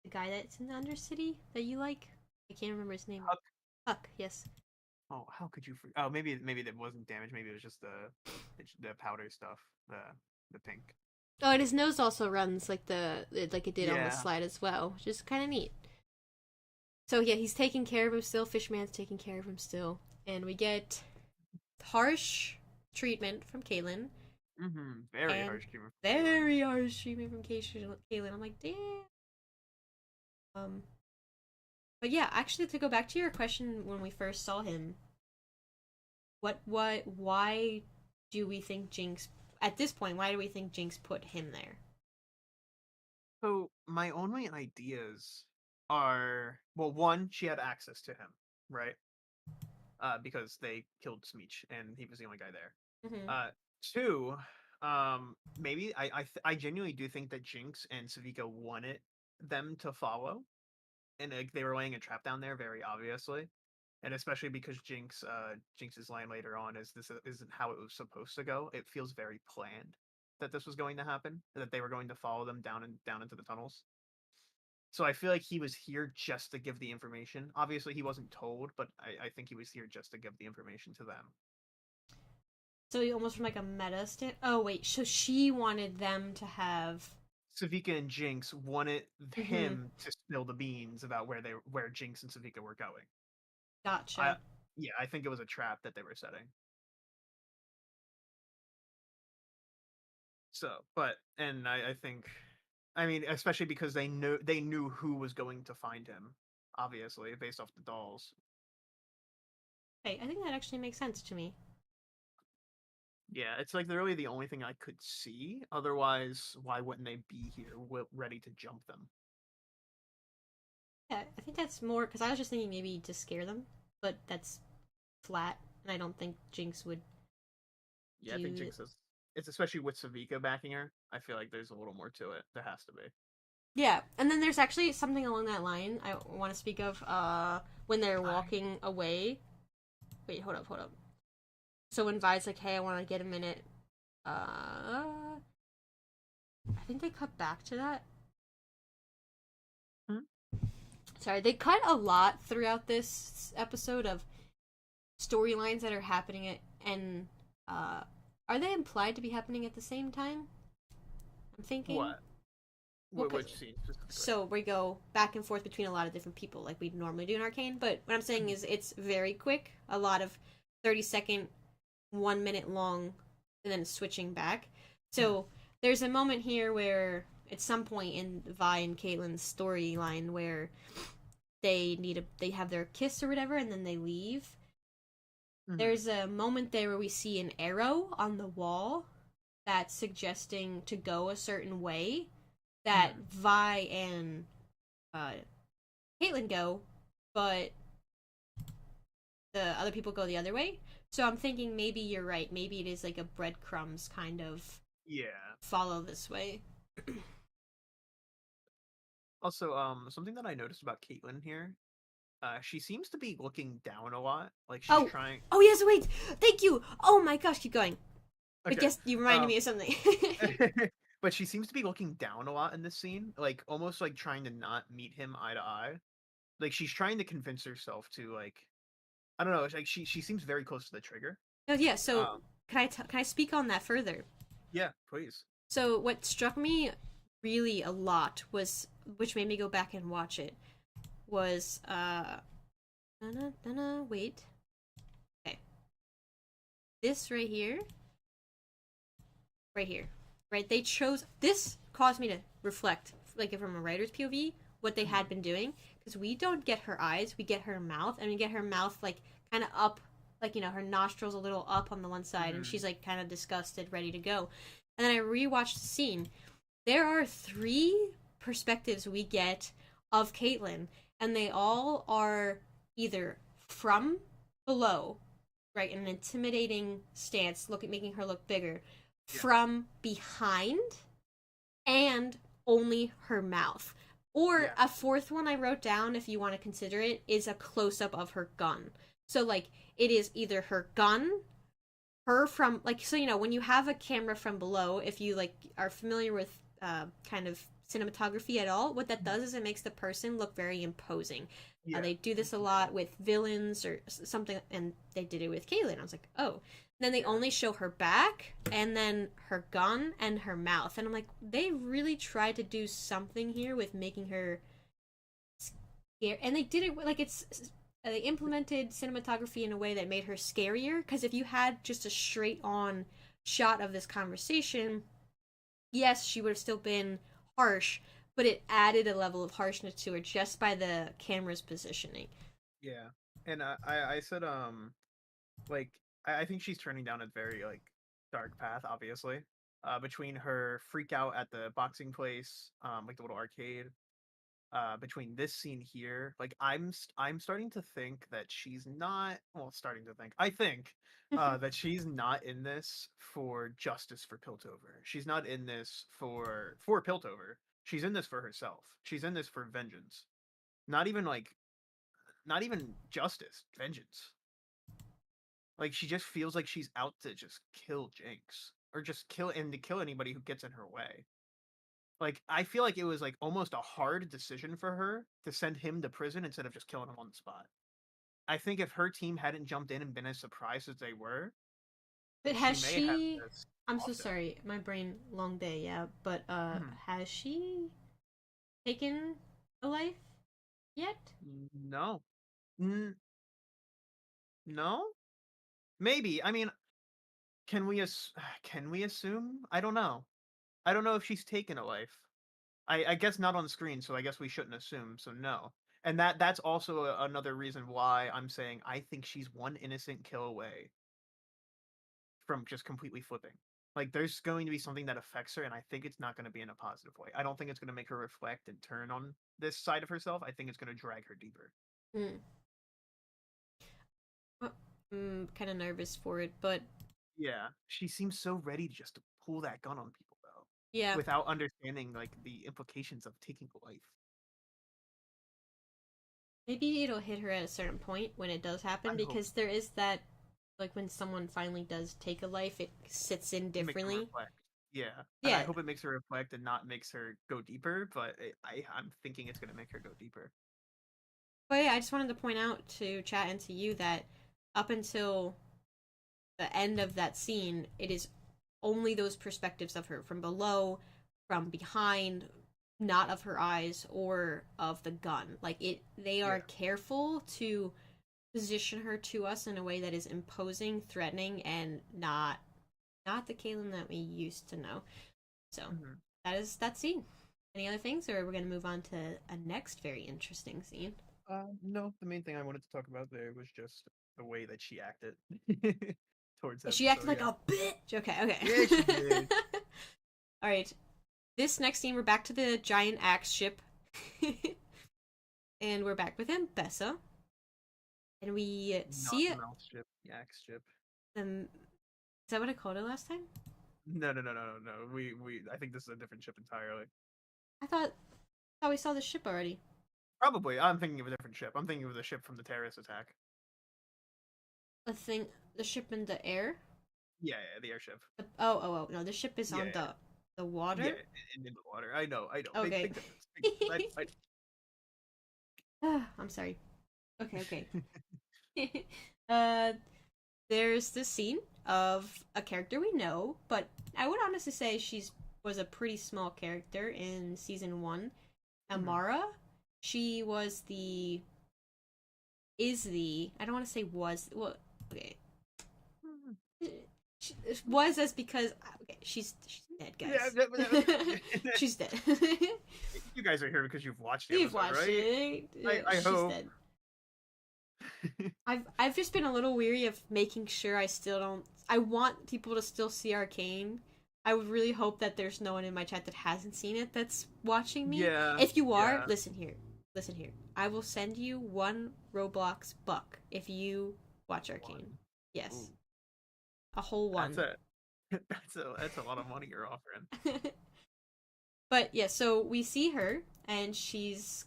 S1: the guy that's in the Undercity that you like. I can't remember his name.
S2: Huck.
S1: Huck, yes.
S2: Oh, how could you? Oh, maybe that wasn't damage. Maybe it was just the powder stuff, the pink.
S1: Oh, and his nose also runs like it did on the
S2: Yeah.
S1: slide as well, which is kind of neat. So yeah, he's taking care of him still. Fishman's taking care of him still, and we get harsh treatment from Caitlyn
S2: Mm-hmm. Very
S1: and
S2: harsh treatment from Caitlyn.
S1: very harsh treatment from Caitlyn. I'm like, damn. Um, but yeah, actually, to go back to your question when we first saw him, why do we think Jinx at this point? Why do we think Jinx put him there?
S2: So my only ideas are, well, one, she had access to him, right? Because they killed Smeech and he was the only guy there.
S1: Mm-hmm.
S2: Two, maybe I genuinely do think that Jinx and Savika wanted them to follow, and like they were laying a trap down there very obviously, and especially because Jinx's line later on is this isn't how it was supposed to go. It feels very planned that this was going to happen, that they were going to follow them down into the tunnels. So I feel like he was here just to give the information. Obviously, he wasn't told, but I think he was here just to give the information to them.
S1: So almost from like a meta stand. Oh wait, so she wanted them to have.
S2: Savika and Jinx wanted
S1: Mm-hmm.
S2: him to spill the beans about where Jinx and Savika were going. I
S1: Gotcha.
S2: Yeah, I think it was a trap that they were setting. So, but and I think, I mean, especially because they knew who was going to find him, obviously based off the dolls.
S1: Okay, I think that actually makes sense to me.
S2: Yeah, it's like literally the only thing I could see. Otherwise, why wouldn't they be here, ready to jump them?
S1: Yeah, I think that's more because I was just thinking maybe to scare them, but that's flat, and I don't think Jinx would
S2: Yeah, I think
S1: do it.
S2: Jinx is. It's especially with Savika backing her. I feel like there's a little more to it. There has to be.
S1: Yeah, and then there's actually something along that line I want to speak of. When they're
S2: I
S1: walking away. Wait, hold up, hold up. So when Vi's like, "Hey, I want to get a minute," I think they cut back to that.
S2: Hmm?
S1: Sorry, they cut a lot throughout this episode of storylines that are happening at, and uh, are they implied to be happening at the same time? I'm thinking.
S2: What?
S1: Well,
S2: Which scene specifically?
S1: so we go back and forth between a lot of different people like we normally do in Arcane, but what I'm saying is it's very quick. A lot of 30-second, 1 minute long, and then switching back.
S2: Hmm.
S1: So there's a moment here where at some point in Vi and Caitlyn's storyline where they have their kiss or whatever, and then they leave.
S2: Hmm.
S1: There's a moment there where we see an arrow on the wall that's suggesting to go a certain way that
S2: Hmm.
S1: Vi and uh, Caitlyn go, but the other people go the other way. So I'm thinking maybe you're right. Maybe it is like a breadcrumbs kind of
S2: Yeah.
S1: follow this way.
S2: Also, something that I noticed about Caitlyn here, she seems to be looking down a lot. Like she's
S1: Oh,
S2: trying.
S1: oh yes, wait. Thank you. Oh my gosh, keep going. I
S2: Okay.
S1: guess you reminded
S2: Um,
S1: me of something.
S2: but she seems to be looking down a lot in this scene, like almost like trying to not meet him eye to eye. like she's trying to convince herself to like I don't know. It's like she seems very close to the trigger.
S1: No, yeah. So
S2: Um,
S1: can I speak on that further?
S2: yeah, please.
S1: So what struck me really a lot was, which made me go back and watch it, was wait. Okay. This right here. Right? They chose this caused me to reflect like from a writer's POV what they had
S2: Mhm.
S1: been doing because we don't get her eyes, we get her mouth and we get her mouth like kind of up like her nostrils a little up on the one side and
S2: Mhm.
S1: she's like kind of disgusted, ready to go. And then I rewatched the scene. There are three perspectives we get of Caitlyn, and they all are either from below, right, in an intimidating stance, making her look bigger,
S2: Yeah.
S1: from behind, and only her mouth. Or
S2: Yeah.
S1: a fourth one I wrote down, if you want to consider it, is a close up of her gun. So, like, it is either her gun, her from like so when you have a camera from below, if you like are familiar with kind of cinematography at all, what that
S2: Mhm.
S1: does is it makes the person look very imposing.
S2: Yeah.
S1: They do this a
S2: Intimidating.
S1: lot with villains or something, and they did it with Caitlyn. I was like, oh. Then they
S2: Yeah.
S1: only show her back and then her gun and her mouth, and I'm like, they really tried to do something here with making her scary, and they did it like they implemented cinematography in a way that made her scarier because if you had just a straight on shot of this conversation, yes, she would have still been harsh, but it added a level of harshness to her just by the camera's positioning.
S2: Yeah. And I said like I think she's turning down a very like dark path, obviously. Between her freak out at the boxing place, like the little arcade, between this scene here, like I'm starting to think that she's not well, starting to think. I think that she's not in this for justice for Piltover. She's not in this for Piltover. She's in this for herself. She's in this for vengeance. Not even like not even justice, vengeance. Like she just feels like she's out to just kill Jinx or just kill and to kill anybody who gets in her way. Like I feel like it was like almost a hard decision for her to send him to prison instead of just killing him on the spot. I think if her team hadn't jumped in and been as surprised as they were,
S1: But
S2: she
S1: has
S2: may have
S1: she?
S2: just
S1: I'm so
S2: offed him.
S1: sorry, my brain long day. Yeah, but
S2: Mhm.
S1: has she taken a life yet?
S2: No, N- no, maybe. I mean, can we assume? I don't know. I don't know if she's taken a life. I guess not on screen, so I guess we shouldn't assume. So no. And that's also another reason why I'm saying I think she's one innocent kill away from just completely flipping. Like there's going to be something that affects her, and I think it's not going to be in a positive way. I don't think it's going to make her reflect and turn on this side of herself. I think it's going to drag her deeper.
S1: Mm. I'm kind of nervous for it, but
S2: Yeah, she seems so ready just to pull that gun on people though,
S1: yeah,
S2: without understanding like the implications of taking a life.
S1: maybe it'll hit her at a certain point when it does happen
S2: I hope
S1: because there is that like when someone finally does take a life, it sits in
S2: it makes her
S1: differently.
S2: reflect. Yeah, and I
S1: Yeah,
S2: hope it makes her reflect and not makes her go deeper. But I'm thinking it's going to make her go deeper.
S1: but yeah, I just wanted to point out to chat and to you that up until the end of that scene, it is only those perspectives of her from below, from behind, not of her eyes or of the gun. Like it, they are
S2: Yeah.
S1: careful to position her to us in a way that is imposing, threatening, and not the Caitlyn that we used to know. So
S2: Hmm.
S1: that is that scene. Any other things, or we're gonna move on to a next very interesting scene?
S2: No, the main thing I wanted to talk about there was just the way that she acted towards him.
S1: She acted
S2: So
S1: like
S2: yeah,
S1: a bitch. Okay,
S2: yeah, she
S1: okay.
S2: did.
S1: All right. This next scene, we're back to the giant axe ship, and we're back with Ambessa, and we
S2: Not
S1: see
S2: the mouse ship, the axe ship.
S1: them. Is that what I called it last time?
S2: No, no, no, no, no, no. We. I think this is a different ship entirely.
S1: I thought we saw the ship already.
S2: Probably. I'm thinking of a different ship. I'm thinking of the ship from the terrorist attack.
S1: The thing, the ship in the air.
S2: Yeah, yeah, the airship.
S1: Oh, no, the ship is
S2: Yeah,
S1: on the
S2: yeah,
S1: water.
S2: in the water. I know, I know. Big,
S1: Okay.
S2: big difference. Big difference.
S1: I'm sorry. Okay, okay. uh, there's this scene of a character we know, but I would honestly say she's was a pretty small character in season one.
S2: Mhm.
S1: Amara. She was the is the I don't want to say was well okay she was as because okay she's dead
S2: Yeah,
S1: guys.
S2: yeah,
S1: She's dead.
S2: you guys are here because you've watched the
S1: You've
S2: episode,
S1: watched
S2: right?
S1: it.
S2: I
S1: She's
S2: hope.
S1: dead. I've just been a little weary of making sure I still don't. I want people to still see Arcane. I would really hope that there's no one in my chat that hasn't seen it that's watching me.
S2: Yeah,
S1: If you are,
S2: yeah.
S1: listen here. Listen here. I will send you one Roblox buck if you watch Arcane.
S2: One. Ooh,
S1: Yes, a whole
S2: that's
S1: one.
S2: a that's a lot of money you're offering.
S1: But yeah, so we see her and she's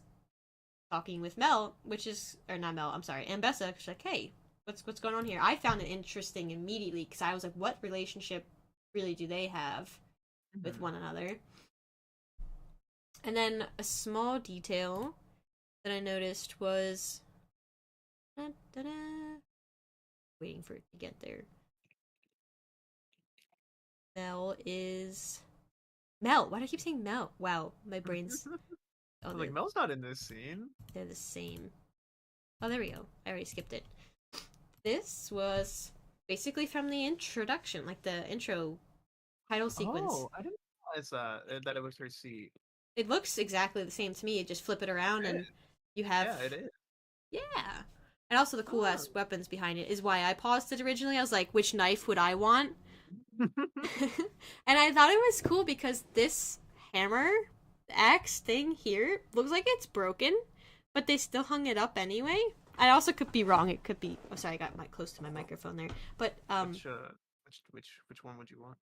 S1: talking with Mel, which is or not Mel. I'm sorry, Ambessa. She's like, "Hey, what's going on here?" I found it interesting immediately because I was like, "What relationship really do they have with
S2: Mhm.
S1: one another?" And then a small detail that I noticed was da-da-da, waiting for it to get there. Mel is Mel. Why do I keep saying Mel? Wow, my brain's
S2: I
S1: oh
S2: was like, Mel's not in this scene.
S1: they're the same. Oh, there we go. I already skipped it. This was basically from the introduction, like the intro title sequence.
S2: Oh, I didn't realize that it was her seat.
S1: It looks exactly the same to me. You just flip it around
S2: It
S1: and
S2: is.
S1: you have
S2: Yeah, it is.
S1: yeah. And also the cool
S2: Oh.
S1: ass weapons behind it is why I paused it originally. I was like, which knife would I want? And I thought it was cool because this hammer axe thing here looks like it's broken, but they still hung it up anyway. I also could be wrong. It could be. Oh, sorry, I got my close to my microphone there. But
S2: Which one would you want?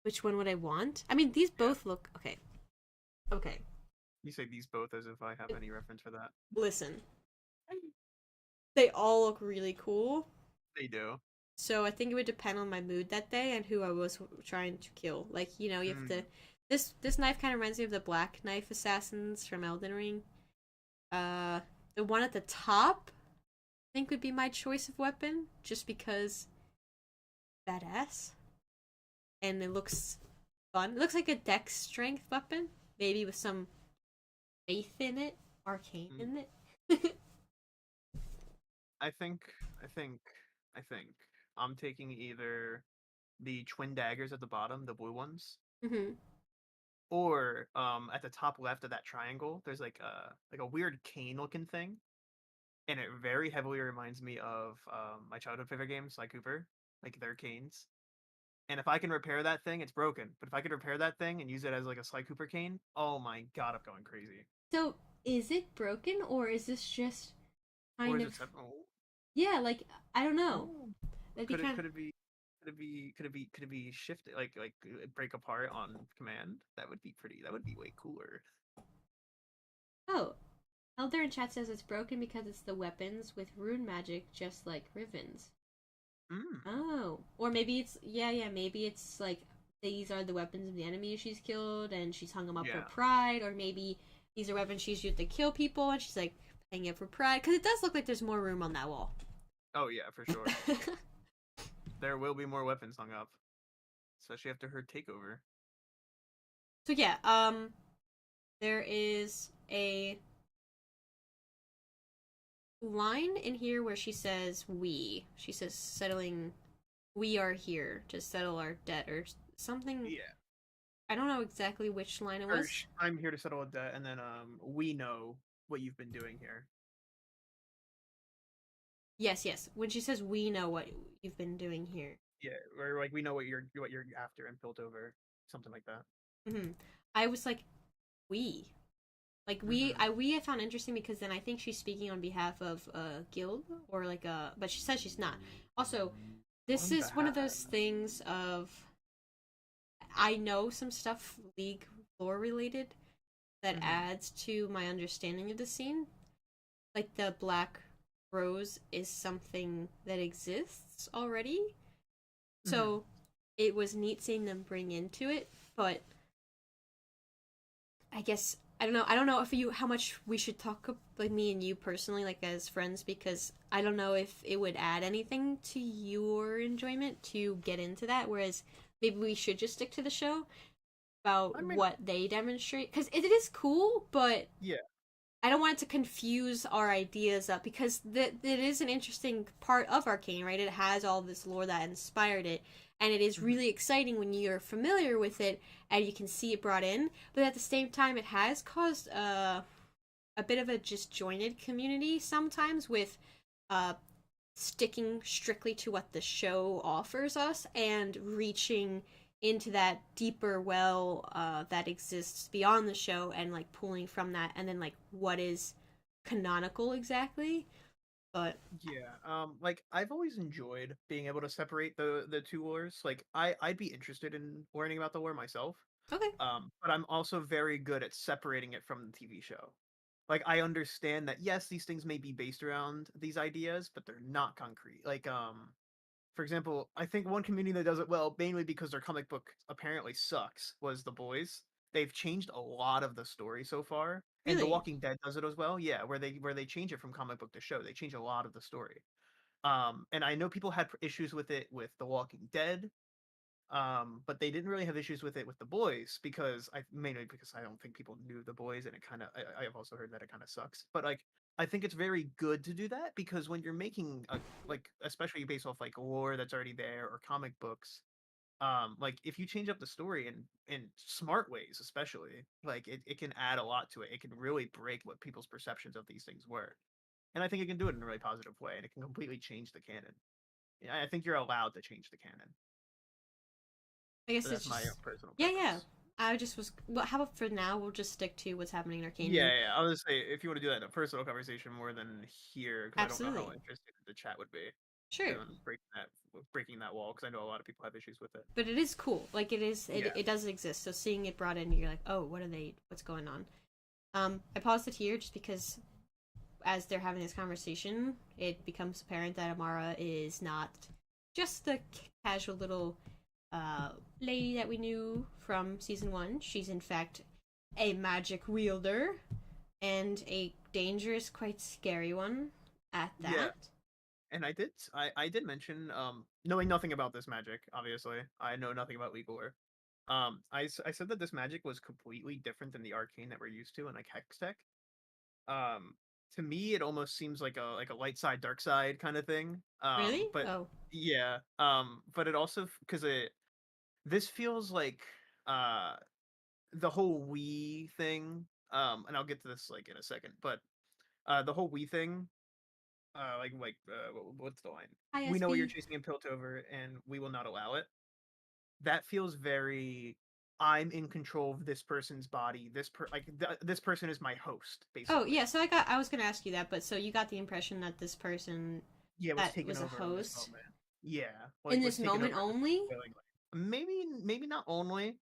S1: which one would I want? I mean, these
S2: Yeah.
S1: both look okay. Okay,
S2: You say these both as if I have any reference for that.
S1: listen, they all look really cool.
S2: They do.
S1: So I think it would depend on my mood that day and who I was trying to kill. Like you have to.
S2: Mm.
S1: This knife kind of reminds me of the black knife assassins from Elden Ring. Uh, the one at the top, I think would be my choice of weapon, just because badass and it looks fun. It looks like a dex strength weapon, maybe with some faith in it, arcane
S2: Mm.
S1: in it.
S2: I think, I think, I think I'm taking either the twin daggers at the bottom, the blue ones,
S1: hmm
S2: or at the top left of that triangle, there's like a weird cane looking thing, and it very heavily reminds me of my childhood favorite game, Sly Cooper, like their canes. And if I can repair that thing, it's broken. But if I could repair that thing and use it as like a Sly Cooper cane, oh my god, I'm going crazy.
S1: So is it broken or is this just
S2: Or
S1: kind
S2: is
S1: of
S2: it oh,
S1: yeah? Like I don't know.
S2: oh.
S1: That'd be
S2: Could it
S1: kind of
S2: could it be could it be shifted break apart on command? That would be pretty. That would be way cooler.
S1: oh. Elder in chat says it's broken because it's the weapons with rune magic, just like Riven's.
S2: Mm,
S1: Oh, or maybe it's yeah, maybe it's like these are the weapons of the enemy she's killed, and she's hung them up for
S2: yeah.
S1: pride, or maybe these are weapons she's used to kill people, and she's like hanging it for pride. Because it does look like there's more room on that wall.
S2: Oh yeah, for sure. There will be more weapons hung up, especially after her takeover.
S1: So yeah, there is a line in here where she says "we." She says settling. We are here to settle our debt or something.
S2: Yeah.
S1: I don't know exactly which line it
S2: Or
S1: was.
S2: I'm here to settle a debt, and then we know what you've been doing here.
S1: Yes, yes. When she says we know what you've been doing here.
S2: Yeah, or like we know what you're after and built over, something like that.
S1: I was like, we. Like
S2: Mm-hmm.
S1: I found interesting because then I think she's speaking on behalf of a guild or like a but she says she's not. Also, this
S2: On
S1: is one of
S2: behalf.
S1: those things of I know some stuff League lore related that
S2: Mm-hmm.
S1: adds to my understanding of the scene. Like the black rose is something that exists already.
S2: Mm-hmm.
S1: So it was neat seeing them bring into it, but I guess I don't know. I don't know if you how much we should talk like me and you personally, like as friends, because I don't know if it would add anything to your enjoyment to get into that. Whereas maybe we should just stick to the show about
S2: I mean,
S1: what they demonstrate because it is cool, but
S2: yeah.
S1: I don't want it to confuse our ideas up because it is an interesting part of Arcane, right? It has all this lore that inspired it, and it is
S2: Mhm.
S1: really exciting when you're familiar with it and you can see it brought in. But at the same time, it has caused a bit of a disjointed community sometimes with uh, sticking strictly to what the show offers us and reaching into that deeper well that exists beyond the show and like pulling from that and then like what is canonical exactly. But
S2: Yeah, like I've always enjoyed being able to separate the two lores. Like I'd be interested in learning about the lore myself.
S1: okay,
S2: But I'm also very good at separating it from the TV show. Like I understand that yes, these things may be based around these ideas, but they're not concrete. Like for example, I think one community that does it well, mainly because their comic book apparently sucks, was The Boys. They've changed a lot of the story so far, and The
S1: really,
S2: Walking Dead does it as well. Yeah, where they change it from comic book to show. They change a lot of the story. And I know people had issues with it with The Walking Dead, but they didn't really have issues with it with The Boys because I mainly because I don't think people knew The Boys, and it kind of I have also heard that it kind of sucks. But like I think it's very good to do that because when you're making a like especially based off like lore that's already there or comic books, like if you change up the story in smart ways, especially like it can add a lot to it. It can really break what people's perceptions of these things were, and I think it can do it in a really positive way, and it can completely change the canon. Yeah, I think you're allowed to change the canon,
S1: I
S2: but
S1: guess it's
S2: that's my own
S1: just
S2: personal
S1: yeah.
S2: preference.
S1: I just was well. How about for now? We'll just stick to what's happening in Arcane.
S2: Yeah,
S1: And
S2: yeah. I was gonna say if you want to do that in a personal conversation more than here, because I don't know how
S1: absolutely,
S2: interested the chat would be
S1: sure.
S2: in breaking that wall, because I know a lot of people have issues with it.
S1: But it is cool. Like it is,
S2: Yeah.
S1: it does exist. So seeing it brought in, you're like, oh, what are they? What's going on? I paused it here just because as they're having this conversation, it becomes apparent that Amara is not just the casual little uh, lady that we knew from season one. She's in fact a magic wielder and a dangerous, quite scary one at
S2: Yeah,
S1: that.
S2: and I did mention knowing nothing about this magic. Obviously, I know nothing about legal lore. I said that this magic was completely different than the arcane that we're used to in like hex tech. Um, to me, it almost seems like a light side, dark side kind of thing.
S1: Really?
S2: But
S1: Oh,
S2: yeah. But it also because it this feels like uh the whole we thing. And I'll get to this like in a second, but the whole we thing, what's the line? We know what you're
S1: ISB.
S2: chasing in Piltover, and we will not allow it. That feels very. I'm in control of this person's body. This person is my host,
S1: Oh
S2: basically.
S1: yeah. So I was gonna ask you that, but so you got the impression that this person
S2: Yeah, was
S1: that
S2: taken
S1: was a
S2: over in this
S1: host
S2: moment. Yeah,
S1: in
S2: like was
S1: this
S2: taken
S1: moment
S2: over in this
S1: only.
S2: willingly. Maybe not only,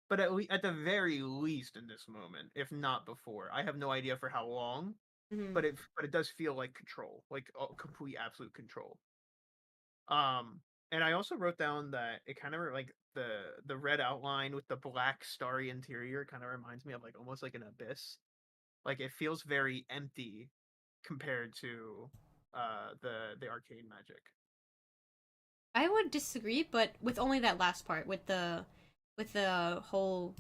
S2: but at the very least in this moment, if not before. I have no idea for how long,
S1: Mm-hmm.
S2: but it does feel like control, like complete absolute control. Um, and I also wrote down that it kind of like the red outline with the black starry interior kind of reminds me of like almost like an abyss. Like it feels very empty compared to the arcane magic.
S1: I would disagree, but with only that last part, with the whole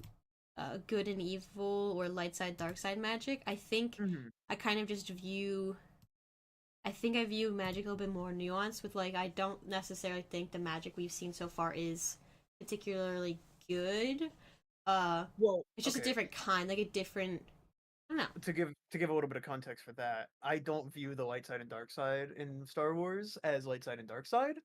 S1: good and evil or light side dark side magic. I think
S2: Hmm.
S1: I kind of just view. I think I view magic a little bit more nuanced. With like, I don't necessarily think the magic we've seen so far is particularly good. Uh,
S2: Well,
S1: it's just a
S2: okay.
S1: different kind, like a different. I don't know
S2: To give a little bit of context for that, I don't view the light side and dark side in Star Wars as light side and dark side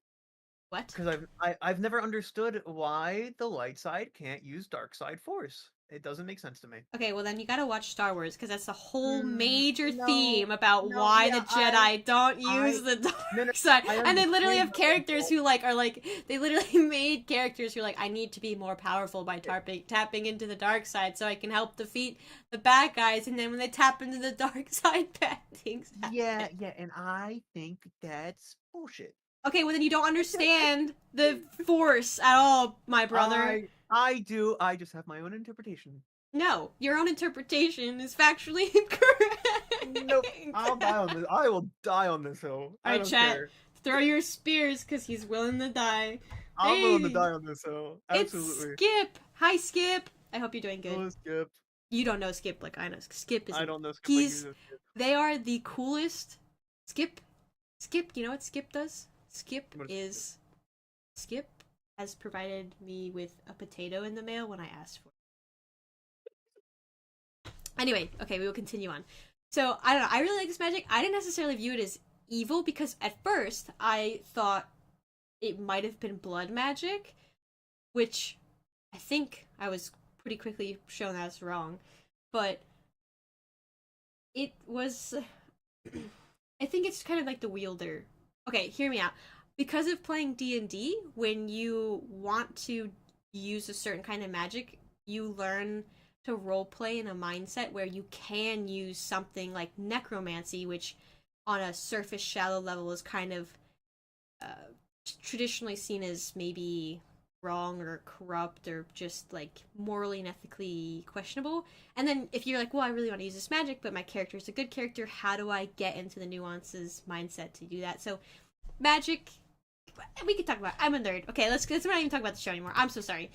S1: what.
S2: because I've never understood why the light side can't use dark side force. It doesn't make sense to me.
S1: Okay, well then you gotta watch Star Wars because that's the whole
S2: Mm,
S1: major
S2: no,
S1: theme about
S2: no,
S1: why the
S2: yeah,
S1: Jedi don't
S2: I,
S1: use the
S2: no, no,
S1: dark side,
S2: I
S1: and they literally
S2: understand
S1: have
S2: the whole
S1: characters who like are like they literally made characters who are like I need to be more powerful by tapping into the dark side so I can help defeat the bad guys, and then when they tap into the dark side, bad things
S2: yeah,
S1: happen.
S2: yeah, and I think that's bullshit.
S1: Okay, well then you don't understand the Force at all, my brother.
S2: I do. I just have my own interpretation.
S1: No, your own interpretation is factually incorrect.
S2: Nope. I'll die on this. I will die on this hill. I
S1: Alright,
S2: don't
S1: chat.
S2: care.
S1: Throw your spears because he's willing to die.
S2: I'm willing to
S1: Hey,
S2: die on this hill.
S1: it's
S2: Absolutely.
S1: Skip. Hi, Skip. I hope you're doing good.
S2: Oh, Skip.
S1: You don't know Skip like I know. Skip is
S2: I don't know Skip like you
S1: he's
S2: know Skip.
S1: they are the coolest. Skip, you know what Skip does? Skip
S2: What is
S1: is Skip has provided me with a potato in the mail when I asked for it. Anyway, okay, we will continue on. So, I don't know, I really like this magic. I didn't necessarily view it as evil because at first I thought it might have been blood magic, which I think I was pretty quickly shown that's wrong. But it was I think it's kind of like the wielder. Okay, hear me out. Because of playing D&D, when you want to use a certain kind of magic, you learn to roleplay in a mindset where you can use something like necromancy, which on a surface shallow level is kind of uh, traditionally seen as maybe wrong or corrupt or just like morally and ethically questionable. And then if you're like, well, I really want to use this magic, but my character is a good character, how do I get into the nuances mindset to do that? So magic, we could talk about it. I'm a nerd. Okay, let's not even talk about the show anymore. I'm so sorry.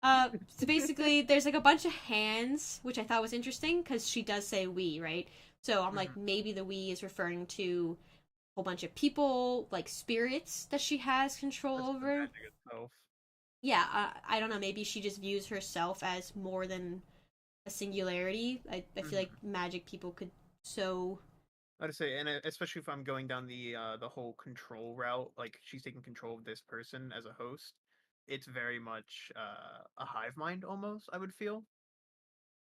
S1: So basically there's like a bunch of hands, which I thought was interesting because she does say we, right? So I'm like, maybe the we is referring to a whole bunch of people, like spirits that she has control
S2: That's the
S1: over.
S2: magic itself.
S1: Yeah, I don't know. Maybe she just views herself as more than a singularity. I feel like magic people could so.
S2: I'd say, and especially if I'm going down the whole control route, like she's taking control of this person as a host, it's very much a hive mind almost. I would feel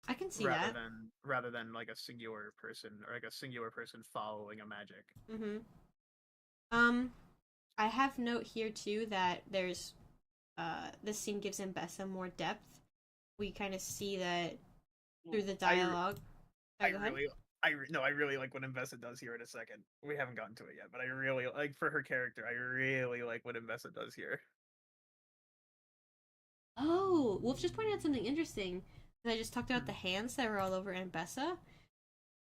S1: I can see that.
S2: rather than like a singular person or like a singular person following a magic.
S1: Mm-hmm. Um, I have note here too that there's this scene gives Ambessa more depth. We kind of see that through the dialogue.
S2: I
S1: Sorry, go ahead.
S2: really, no, I really like what Investa does here in a second. We haven't gotten to it yet, but I really like for her character. I really like what Investa does here.
S1: Oh, Wolf just pointed out something interesting. I just talked about the hands that were all over Ambessa.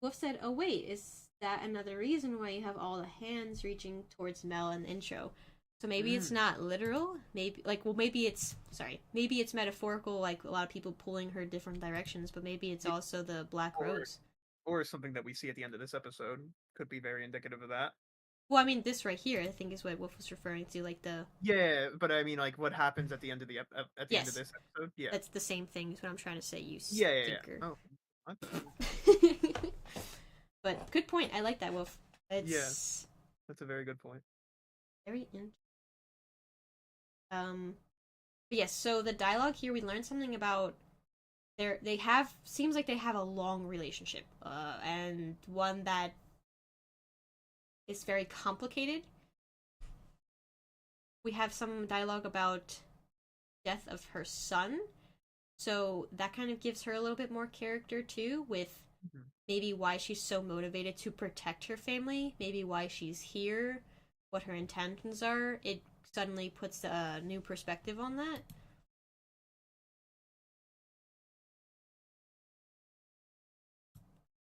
S1: Wolf said, "Oh wait, is that another reason why you have all the hands reaching towards Mel in the intro?" So maybe it's not literal. Maybe maybe it's maybe it's metaphorical. Like a lot of people pulling her different directions, but maybe it's also the Black
S2: or
S1: Rose.
S2: or something that we see at the end of this episode could be very indicative of that.
S1: Well, I mean, this right here, I think, is what Wolf was referring to. Like the
S2: Yeah, but I mean, like what happens at the end of the at the end of
S1: yes,
S2: this episode? Yeah,
S1: that's the same thing. Is what I'm trying to say. You
S2: yeah.
S1: stinker.
S2: Oh, what the-
S1: But good point. I like that, Wolf.
S2: yeah,
S1: It's
S2: that's a very good point.
S1: very interesting. But yes, so the dialogue here, we learned something about they have seems like they have a long relationship, and one that is very complicated. We have some dialogue about death of her son, so that kind of gives her a little bit more character too, with maybe why she's so motivated to protect her family, maybe why she's here, what her intentions are. It suddenly puts a new perspective on that.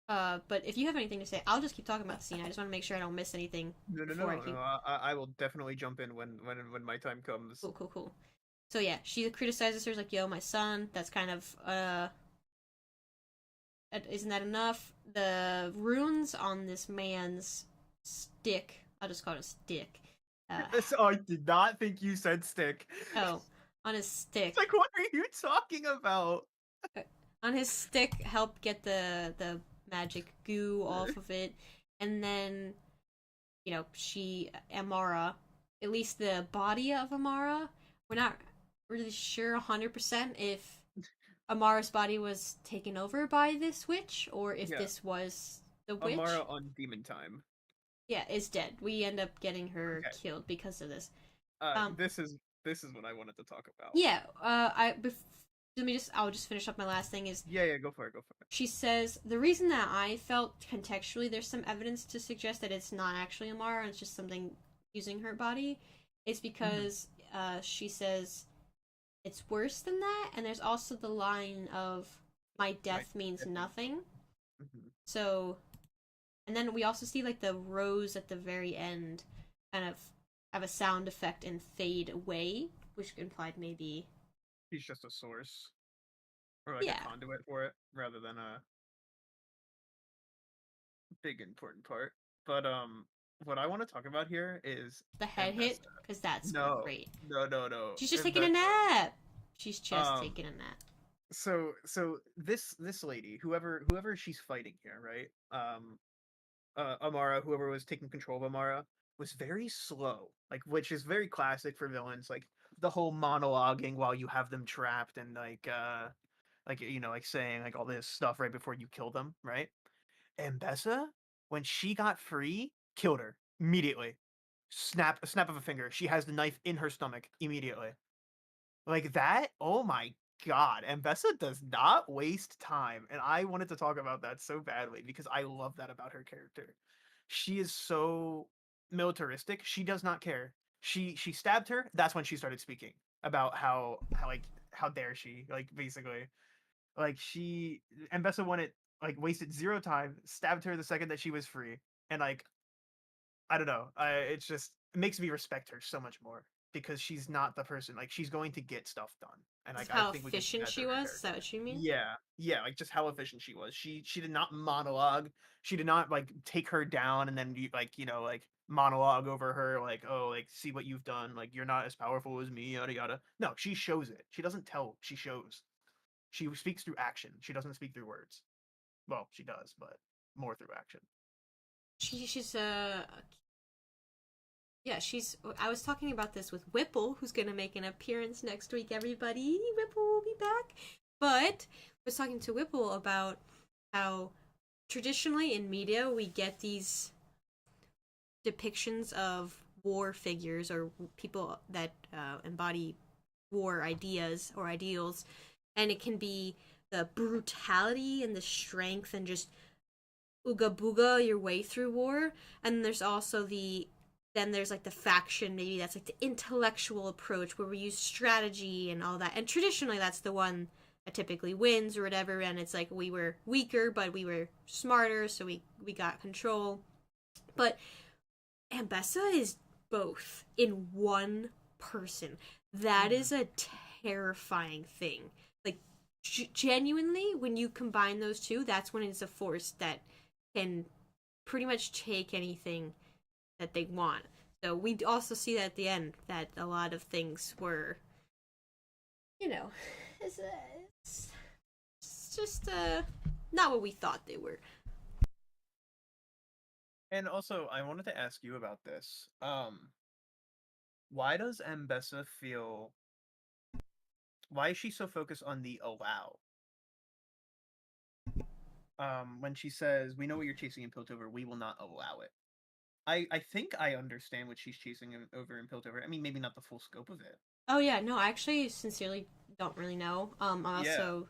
S1: But if you have anything to say, I'll just keep talking about the scene. I just want to make sure I don't miss anything
S2: No.
S1: before I keep.
S2: I will definitely jump in when my time comes.
S1: Cool. So yeah, she criticizes her like, "Yo, my son." That's kind of isn't that enough? The runes on this man's stick. I'll just call it a stick.
S2: So I did not think you said stick.
S1: Oh, on his stick.
S2: It's like, what are you talking about?
S1: On his stick, help get the magic goo off of it, and then, Amara, at least the body of Amara, we're not really sure 100% if Amara's body was taken over by this witch or if this was the witch.
S2: Amara on demon time.
S1: Yeah, is dead. We end up getting her killed because of this.
S2: This is what I wanted to talk about.
S1: Yeah, I'll just finish up my last thing is
S2: go for it.
S1: She says the reason that I felt contextually there's some evidence to suggest that it's not actually Amara, it's just something using her body, is because she says it's worse than that, and there's also the line of my
S2: Right.
S1: death means nothing.
S2: Mhm.
S1: So, and then we also see like the rose at the very end kind of have a sound effect and fade away, which implied maybe,
S2: He's just a source or like a
S1: yeah,
S2: conduit for it rather than a big important part. But what I want to talk about here is
S1: the head hit,
S2: Ambessa.
S1: because that's
S2: No,
S1: great.
S2: no.
S1: She's just taking a
S2: Ambessa.
S1: nap. She's just
S2: Um
S1: taking a nap.
S2: so this lady, whoever she's fighting here, right? Amara, whoever was taking control of Amara, was very slow, like which is very classic for villains, like the whole monologuing while you have them trapped and like like saying like all this stuff right before you kill them, right? And Bessa, when she got free, killed her immediately. A snap of a finger. She has the knife in her stomach immediately. Like that, oh my god. And Bessa does not waste time. And I wanted to talk about that so badly because I love that about her character. She is so militaristic. She does not care. She stabbed her. That's when she started speaking about how like how dare she, like basically. Like she and Bessa wanted like wasted zero time, stabbed her the second that she was free. And like I don't know. It's just it makes me respect her so much more because she's not the person like she's going to get stuff done, and
S1: Is
S2: like I
S1: how
S2: think we can see
S1: efficient
S2: that
S1: she
S2: through her
S1: was? Is that
S2: character.
S1: what you mean?
S2: Yeah, like just how efficient she was. She did not monologue. She did not like take her down and then like like monologue over her like oh like see what you've done like you're not as powerful as me yada yada. No, she shows it. She doesn't tell. She shows. She speaks through action. She doesn't speak through words. Well, she does, but more through action.
S1: She's yeah, she's. I was talking about this with Whipple, who's gonna make an appearance next week. Everybody, Whipple will be back. But I was talking to Whipple about how traditionally in media we get these depictions of war figures or people that embody war ideas or ideals, and it can be the brutality and the strength and just ooga booga your way through war. And there's also there's like the faction, maybe that's like the intellectual approach where we use strategy and all that, and traditionally that's the one that typically wins or whatever, and it's like we were weaker but we were smarter, so we got control. But Ambessa is both in one person. That
S2: Mm-hmm.
S1: is a terrifying thing. Like genuinely, when you combine those two, that's when it's a force that can pretty much take anything that they want. So we also see that at the end that a lot of things were, you know, it's, it's, it's just not what we thought they were.
S2: And also, I wanted to ask you about this. Why does Ambessa feel? Why is she so focused on the allow? When she says, "We know what you're chasing in Piltover. We will not allow it." I think I understand what she's chasing over in Piltover. I mean, maybe not the full scope of it.
S1: Oh yeah, no, I actually sincerely don't really know.
S2: Yeah.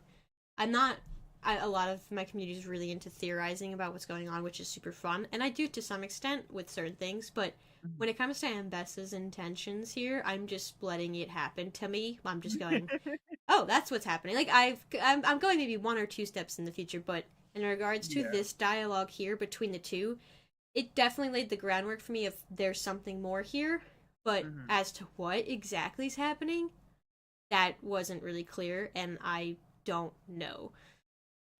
S1: I'm not. A lot of my community is really into theorizing about what's going on, which is super fun, and I do to some extent with certain things. But when it comes to Ambessa's intentions here, I'm just letting it happen to me. I'm just going, oh, that's what's happening. Like I'm going maybe one or two steps in the future, but in regards to
S2: Yeah.
S1: this dialogue here between the two, it definitely laid the groundwork for me if there's something more here. But
S2: Hmm.
S1: as to what exactly is happening, that wasn't really clear, and I don't know.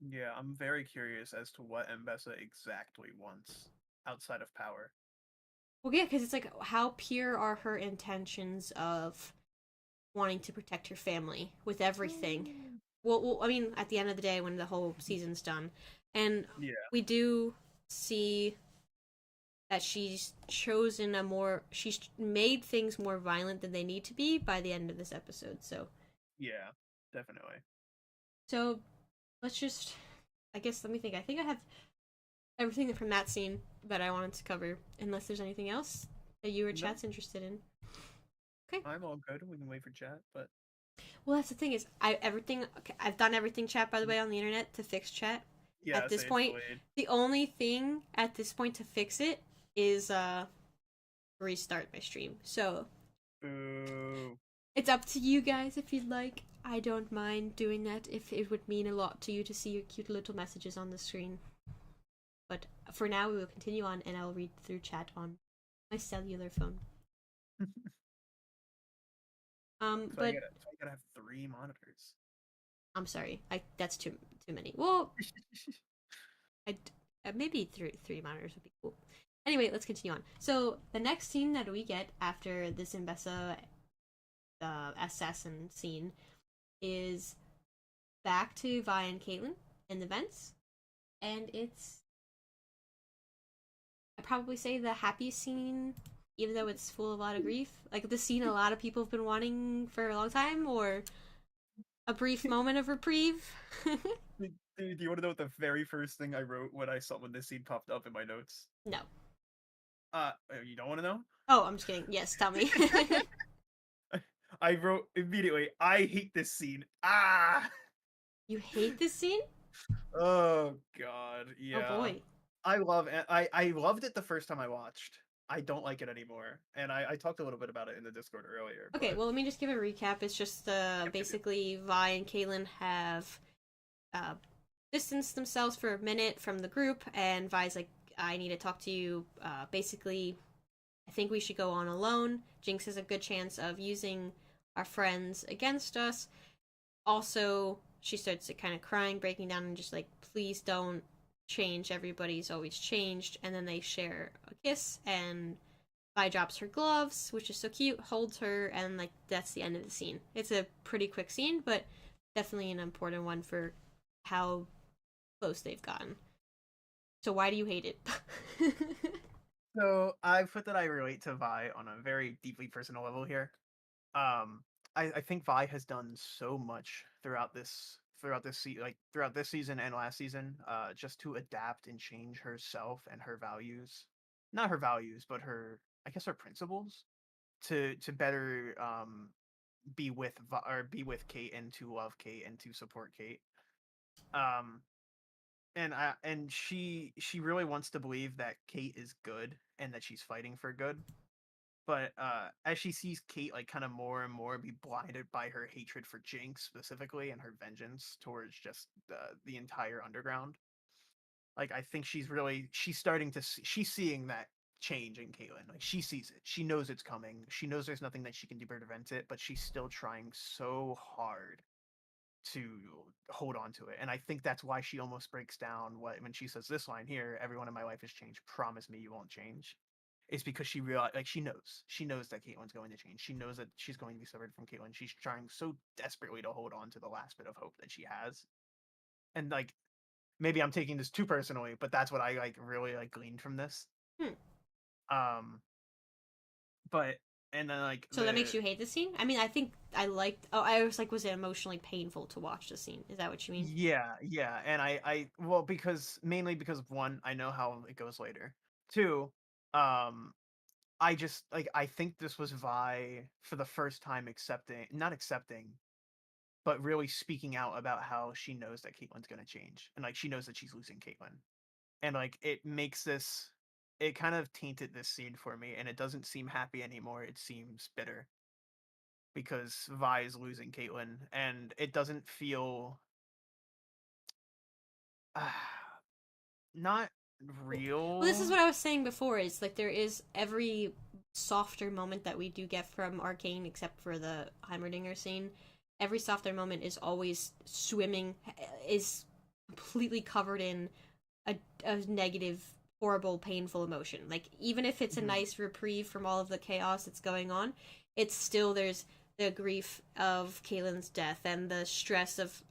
S2: Yeah, I'm very curious as to what Ambessa exactly wants outside of power.
S1: Well, yeah, because it's like, how pure are her intentions of wanting to protect her family with everything? I mean, at the end of the day, when the whole season's done, and
S2: Yeah.
S1: we do see that she's made things more violent than they need to be by the end of this episode.
S2: Yeah. Definitely.
S1: So let's just, I guess, let me think. I think I have everything from that scene that I wanted to cover, unless there's anything else that you or
S2: No,
S1: chat's interested in. Okay.
S2: I'm all good. We can wait for chat, but
S1: Well, that's the thing is, I've done everything chat by the way on the internet to fix chat.
S2: yeah,
S1: At this
S2: save
S1: point,
S2: delayed.
S1: the only thing at this point to fix it is restart my stream. So
S2: Boo.
S1: It's up to you guys if you'd like. I don't mind doing that if it would mean a lot to you to see your cute little messages on the screen. But for now, we will continue on, and I'll read through chat on my cellular phone. But
S2: So I gotta have 3 monitors.
S1: I'm sorry, that's too many. Well, I maybe three monitors would be cool. Anyway, let's continue on. So the next scene that we get after this Ambessa assassin scene is back to Vi and Caitlyn in the vents, and it's I probably say the happiest scene, even though it's full of a lot of grief. Like the scene a lot of people have been wanting for a long time, or a brief moment of reprieve.
S2: Dude, do you want to know what the very first thing I wrote when I saw when this scene popped up in my notes?
S1: No.
S2: You don't want to know?
S1: Oh, I'm just kidding. Yes, tell me.
S2: I wrote immediately, I hate this scene. Ah!
S1: You hate this scene?
S2: Oh god,
S1: Oh
S2: yeah.
S1: boy.
S2: I loved it the first time I watched. I don't like it anymore. And I talked a little bit about it in the Discord earlier,
S1: Okay,
S2: but
S1: well, let me just give a recap. It's just
S2: yep, yep, yep.
S1: basically Vi and Caitlyn have uh, distanced themselves for a minute from the group, and Vi's like, I need to talk to you. Basically, I think we should go on alone. Jinx has a good chance of using our friends against us. Also, she starts kind of crying, breaking down, and just like, please don't change. Everybody's always changed. And then they share a kiss, and Vi drops her gloves, which is so cute, holds her, and like that's the end of the scene. It's a pretty quick scene, but definitely an important one for how close they've gotten. So why do you hate it?
S2: So I put that I relate to Vi on a very deeply personal level here. I think Vi has done so much throughout this season and last season, just to adapt and change herself and her values. Not her values, but I guess her principles to better be with Kate and to love Kate and to support Kate. Um and she really wants to believe that Kate is good and that she's fighting for good. But as she sees Kate like kind of more and more be blinded by her hatred for Jinx specifically and her vengeance towards just the entire underground, like I think she's starting to she's seeing that change in Caitlyn. Like she sees it, she knows it's coming, she knows there's nothing that she can do to prevent it, but she's still trying so hard to hold on to it. And I think that's why she almost breaks down when she says this line here, everyone in my life has changed. Promise me you won't change. It's because she realized, like she knows that Caitlyn's going to change. She knows that she's going to be severed from Caitlyn. She's trying so desperately to hold on to the last bit of hope that she has. And like maybe I'm taking this too personally, but that's what I like really like gleaned from this.
S1: Hmm.
S2: Um, but and then like
S1: So that makes you hate the scene? I mean, I think I liked. Oh, I was like, was it emotionally painful to watch the scene? Is that what you mean?
S2: yeah, and well, because mainly because of one, I know how it goes later. Two, um, I just like I think this was Vi for the first time not accepting, but really speaking out about how she knows that Caitlyn's gonna change, and like she knows that she's losing Caitlyn, and like it kind of tainted this scene for me, and it doesn't seem happy anymore. It seems bitter because Vi is losing Caitlyn, and it doesn't feel not
S1: Well, this is
S2: real.
S1: what I was saying before. Is like there is every softer moment that we do get from Arcane, except for the Heimerdinger scene. Every softer moment is always swimming, is completely covered in a negative, horrible, painful emotion. Like even if it's a
S2: Mhm.
S1: nice reprieve from all of the chaos that's going on, it's still there's the grief of Kalen's death and the stress of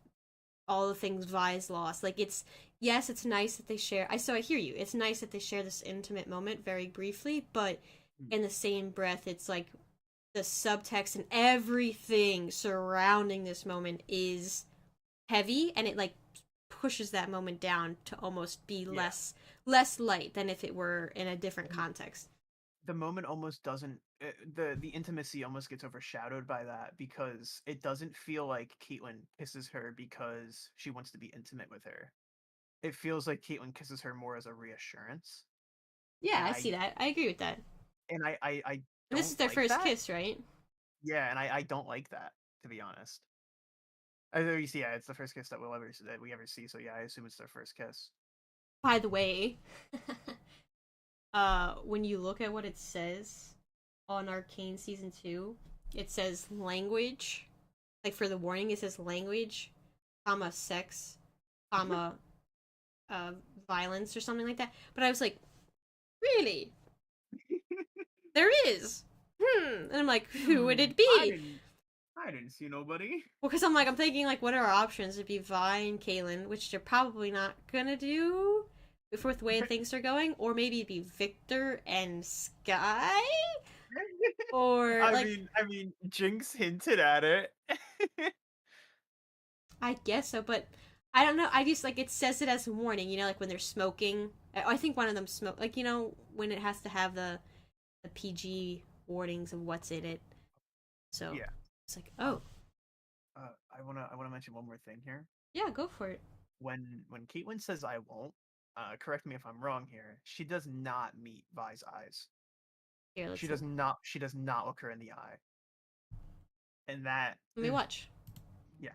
S1: all the things Vi's lost. Like it's yes, it's nice that they share. I hear you. It's nice that they share this intimate moment very briefly, but
S2: Mm.
S1: in the same breath, it's like the subtext and everything surrounding this moment is heavy, and it like pushes that moment down to almost be
S2: Yeah.
S1: less light than if it were in a different
S2: And
S1: context.
S2: the moment almost doesn't the intimacy almost gets overshadowed by that because it doesn't feel like Caitlyn kisses her because she wants to be intimate with her. It feels like Caitlyn kisses her more as a reassurance,
S1: Yeah,
S2: and
S1: I see that. I agree with that.
S2: I
S1: And this is
S2: don't
S1: their
S2: like
S1: first
S2: that.
S1: kiss, right?
S2: Yeah, and I don't like that, to be honest. At least, yeah, it's the first kiss that we ever see. So yeah, I assume it's their first kiss.
S1: By the way, when you look at what it says on Arcane season 2, it says language. Like for the warning, it says language, comma sex, comma uh violence or something like that. But I was like, really? There is. And I'm like, who would it
S2: I
S1: be?
S2: didn't. I didn't see nobody.
S1: Well, because I'm thinking, like, what are our options? It'd be Vi and Caitlyn, which they're probably not gonna do with the way things are going, or maybe it'd be Victor and Sky, or like,
S2: I mean, Jinx hinted at it.
S1: I guess so, but I don't know. I just like it says it as a warning, like when they're smoking. I think one of them smoke, like when it has to have the PG warnings of what's in it. So
S2: Yeah.
S1: it's like, oh,
S2: I wanna mention one more thing here.
S1: yeah, go for it.
S2: When Caitlyn says I won't, correct me if I'm wrong here. She does not meet Vi's eyes.
S1: Here,
S2: She
S1: let's
S2: does not. She does not look her in the eye. And that,
S1: let me watch.
S2: yeah.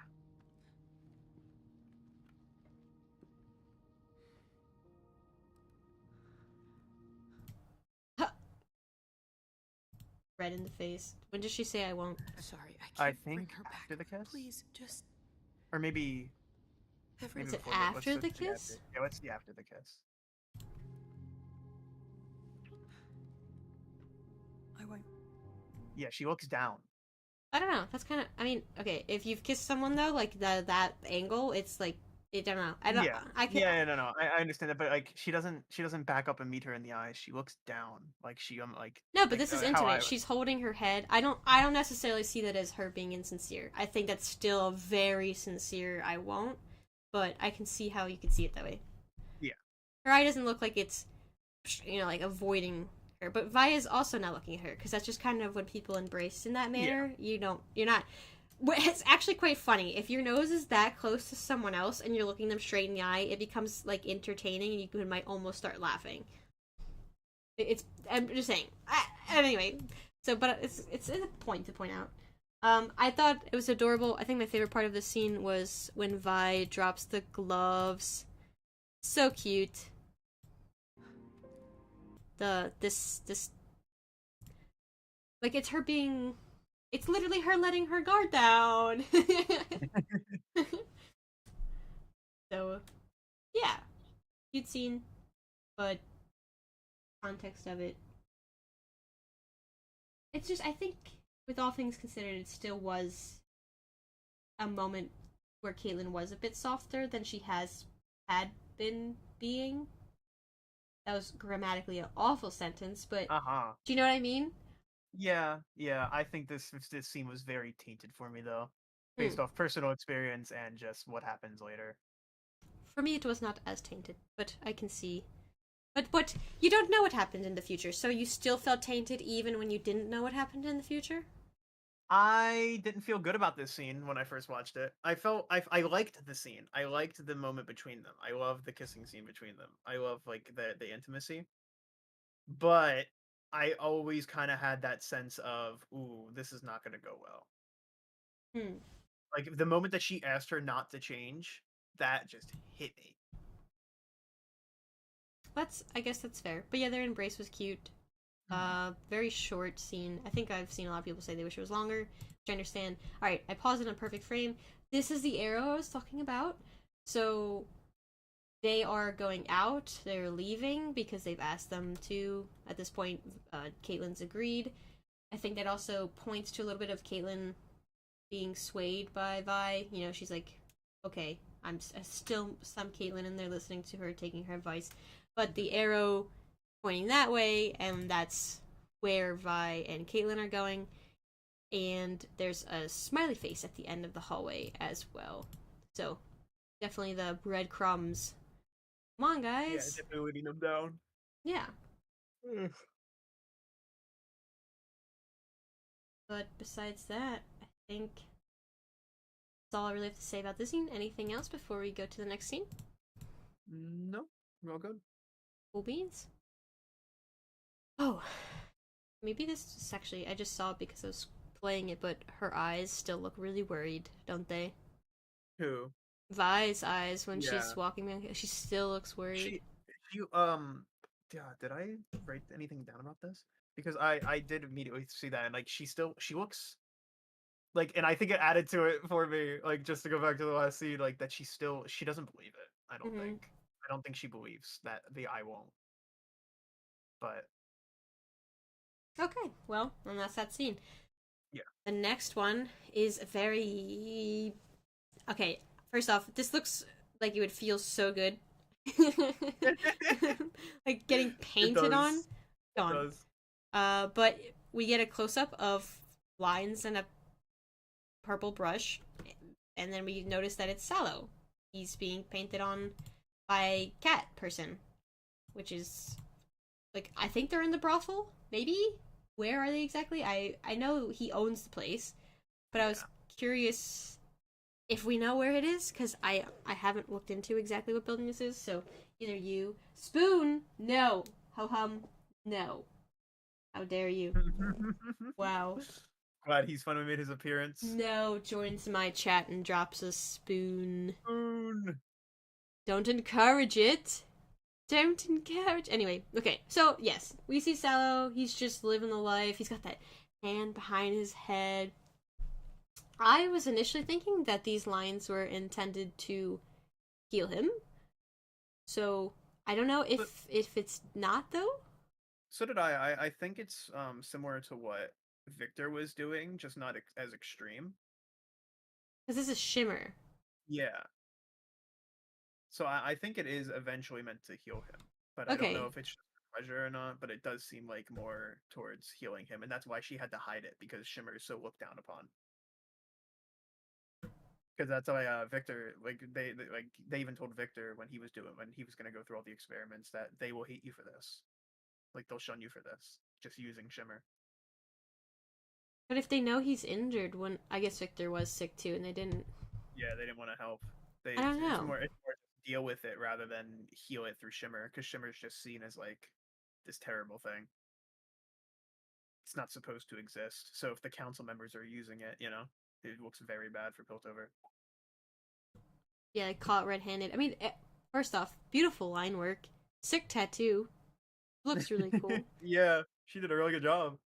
S1: Red in the face. When does she say I won't?
S3: Sorry, I
S2: I
S3: can't bring
S2: think
S3: her back.
S2: after the kiss,
S3: Please, just
S2: or maybe
S3: every.
S1: Is it
S2: before
S1: after
S2: let's
S1: the
S2: see
S1: kiss?
S2: yeah, let's see after the kiss.
S3: I won't.
S2: Yeah, she looks down.
S1: I don't know. That's kind of. I mean, okay. If you've kissed someone though, like that angle, it's like I don't know. I don't.
S2: Yeah.
S1: I can.
S2: Yeah, no, no. I understand that, but like she doesn't back up and meet her in the eyes. She looks down. Like she
S1: No, but this is
S2: how
S1: intimate. She's holding her head. I don't necessarily see that as her being insincere. I think that's still very sincere. I won't, but I can see how you could see it that way.
S2: Yeah.
S1: Her eye doesn't look like it's, like avoiding her. But Vaya's also not looking at her because that's just kind of when people embrace in that manner. Yeah. You're not. It's actually quite funny. If your nose is that close to someone else and you're looking them straight in the eye, it becomes like entertaining and you might almost start laughing. It's. I'm just saying. Anyway, so but it's a point to point out. I thought it was adorable. I think my favorite part of the scene was when Vi drops the gloves. So cute. This like it's her being. It's literally her letting her guard down. So yeah, cute scene, but context of it. It's just I think with all things considered, it still was a moment where Caitlyn was a bit softer than she had been being. That was grammatically an awful sentence, but
S2: Uh-huh.
S1: do you know what I mean?
S2: Yeah, yeah. I think this scene was very tainted for me though,
S1: Hmm.
S2: based off personal experience and just what happens later.
S1: For me, it was not as tainted, but I can see. But you don't know what happened in the future, so you still felt tainted even when you didn't know what happened in the future.
S2: I didn't feel good about this scene when I first watched it. I liked the scene. I liked the moment between them. I love the kissing scene between them. I love like the intimacy. But I always kind of had that sense of, ooh, this is not going to go well.
S1: Hmm.
S2: Like the moment that she asked her not to change, that just hit me.
S1: I guess that's fair. But yeah, their embrace was cute. Very short scene. I think I've seen a lot of people say they wish it was longer, which I understand. All right, I paused it on perfect frame. This is the arrow I was talking about. So they are going out. They're leaving because they've asked them to. At this point, Caitlyn's agreed. I think that also points to a little bit of Caitlyn being swayed by Vi. She's like, okay, I'm still some Caitlyn, and they're listening to her, taking her advice. But the arrow pointing that way, and that's where Vi and Caitlyn are going. And there's a smiley face at the end of the hallway as well. So definitely the breadcrumbs. Come on,
S2: Yeah,
S1: guys.
S2: definitely leading them down.
S1: Yeah.
S2: Ugh.
S1: But besides that, I think that's all I really have to say about this scene. Anything else before we go to the next scene?
S2: No, we're all good.
S1: Cool beans. Oh, maybe this is actually I just saw it because I was playing it, but her eyes still look really worried, don't they?
S2: Who?
S1: Vi's eyes when
S2: Yeah.
S1: she's walking around, she still looks worried.
S2: She yeah, did I write anything down about this? Because I did immediately see that, and like she looks like, and I think it added to it for me, like just to go back to the last scene, like that she doesn't believe it. I don't
S1: Hmm.
S2: think. I don't think she believes that the eye won't. But
S1: Okay, well, and that's that scene.
S2: yeah.
S1: The next one is very okay. First off, this looks like it would feel so good, like getting
S2: It
S1: painted on.
S2: does. It
S1: Gone.
S2: does.
S1: But we get a close up of lines and a purple brush, and then we notice that it's Salo. He's being painted on by cat person, which is like I think they're in the brothel. Maybe where are they exactly? I know he owns the place, but I was curious if we know where it is because I haven't looked into exactly what building this is. So either you spoon no ho hum no how dare you. Wow.
S2: Glad he's finally made his appearance.
S1: No joins my chat and drops a spoon.
S2: Spoon.
S1: Don't encourage it. Don't encourage. Anyway, okay. So, yes, we see Salo. He's just living the life. He's got that hand behind his head. I was initially thinking that these lines were intended to heal him. So, I don't know if it's not, though.
S2: So did I. I think it's similar to what Victor was doing, just not as extreme.
S1: Because this is Shimmer.
S2: Yeah. So I think it is eventually meant to heal him, but I don't know
S1: Okay.
S2: if it's just for pleasure or not. But it does seem like more towards healing him, and that's why she had to hide it because Shimmer is so looked down upon. Because that's why Victor, like they even told Victor when he was gonna go through all the experiments that they will hate you for this, like they'll shun you for this, just using Shimmer.
S1: But if they know he's injured, when I guess Victor was sick too, and they didn't.
S2: Yeah, they didn't want to help. They
S1: I don't know.
S2: it's more just deal with it rather than heal it through Shimmer, because Shimmer's just seen as like this terrible thing. It's not supposed to exist. So if the council members are using it, it looks very bad for Piltover.
S1: Yeah, caught red-handed. I mean, first off, beautiful line work. Sick tattoo. Looks really cool.
S2: Yeah, she did a really good job.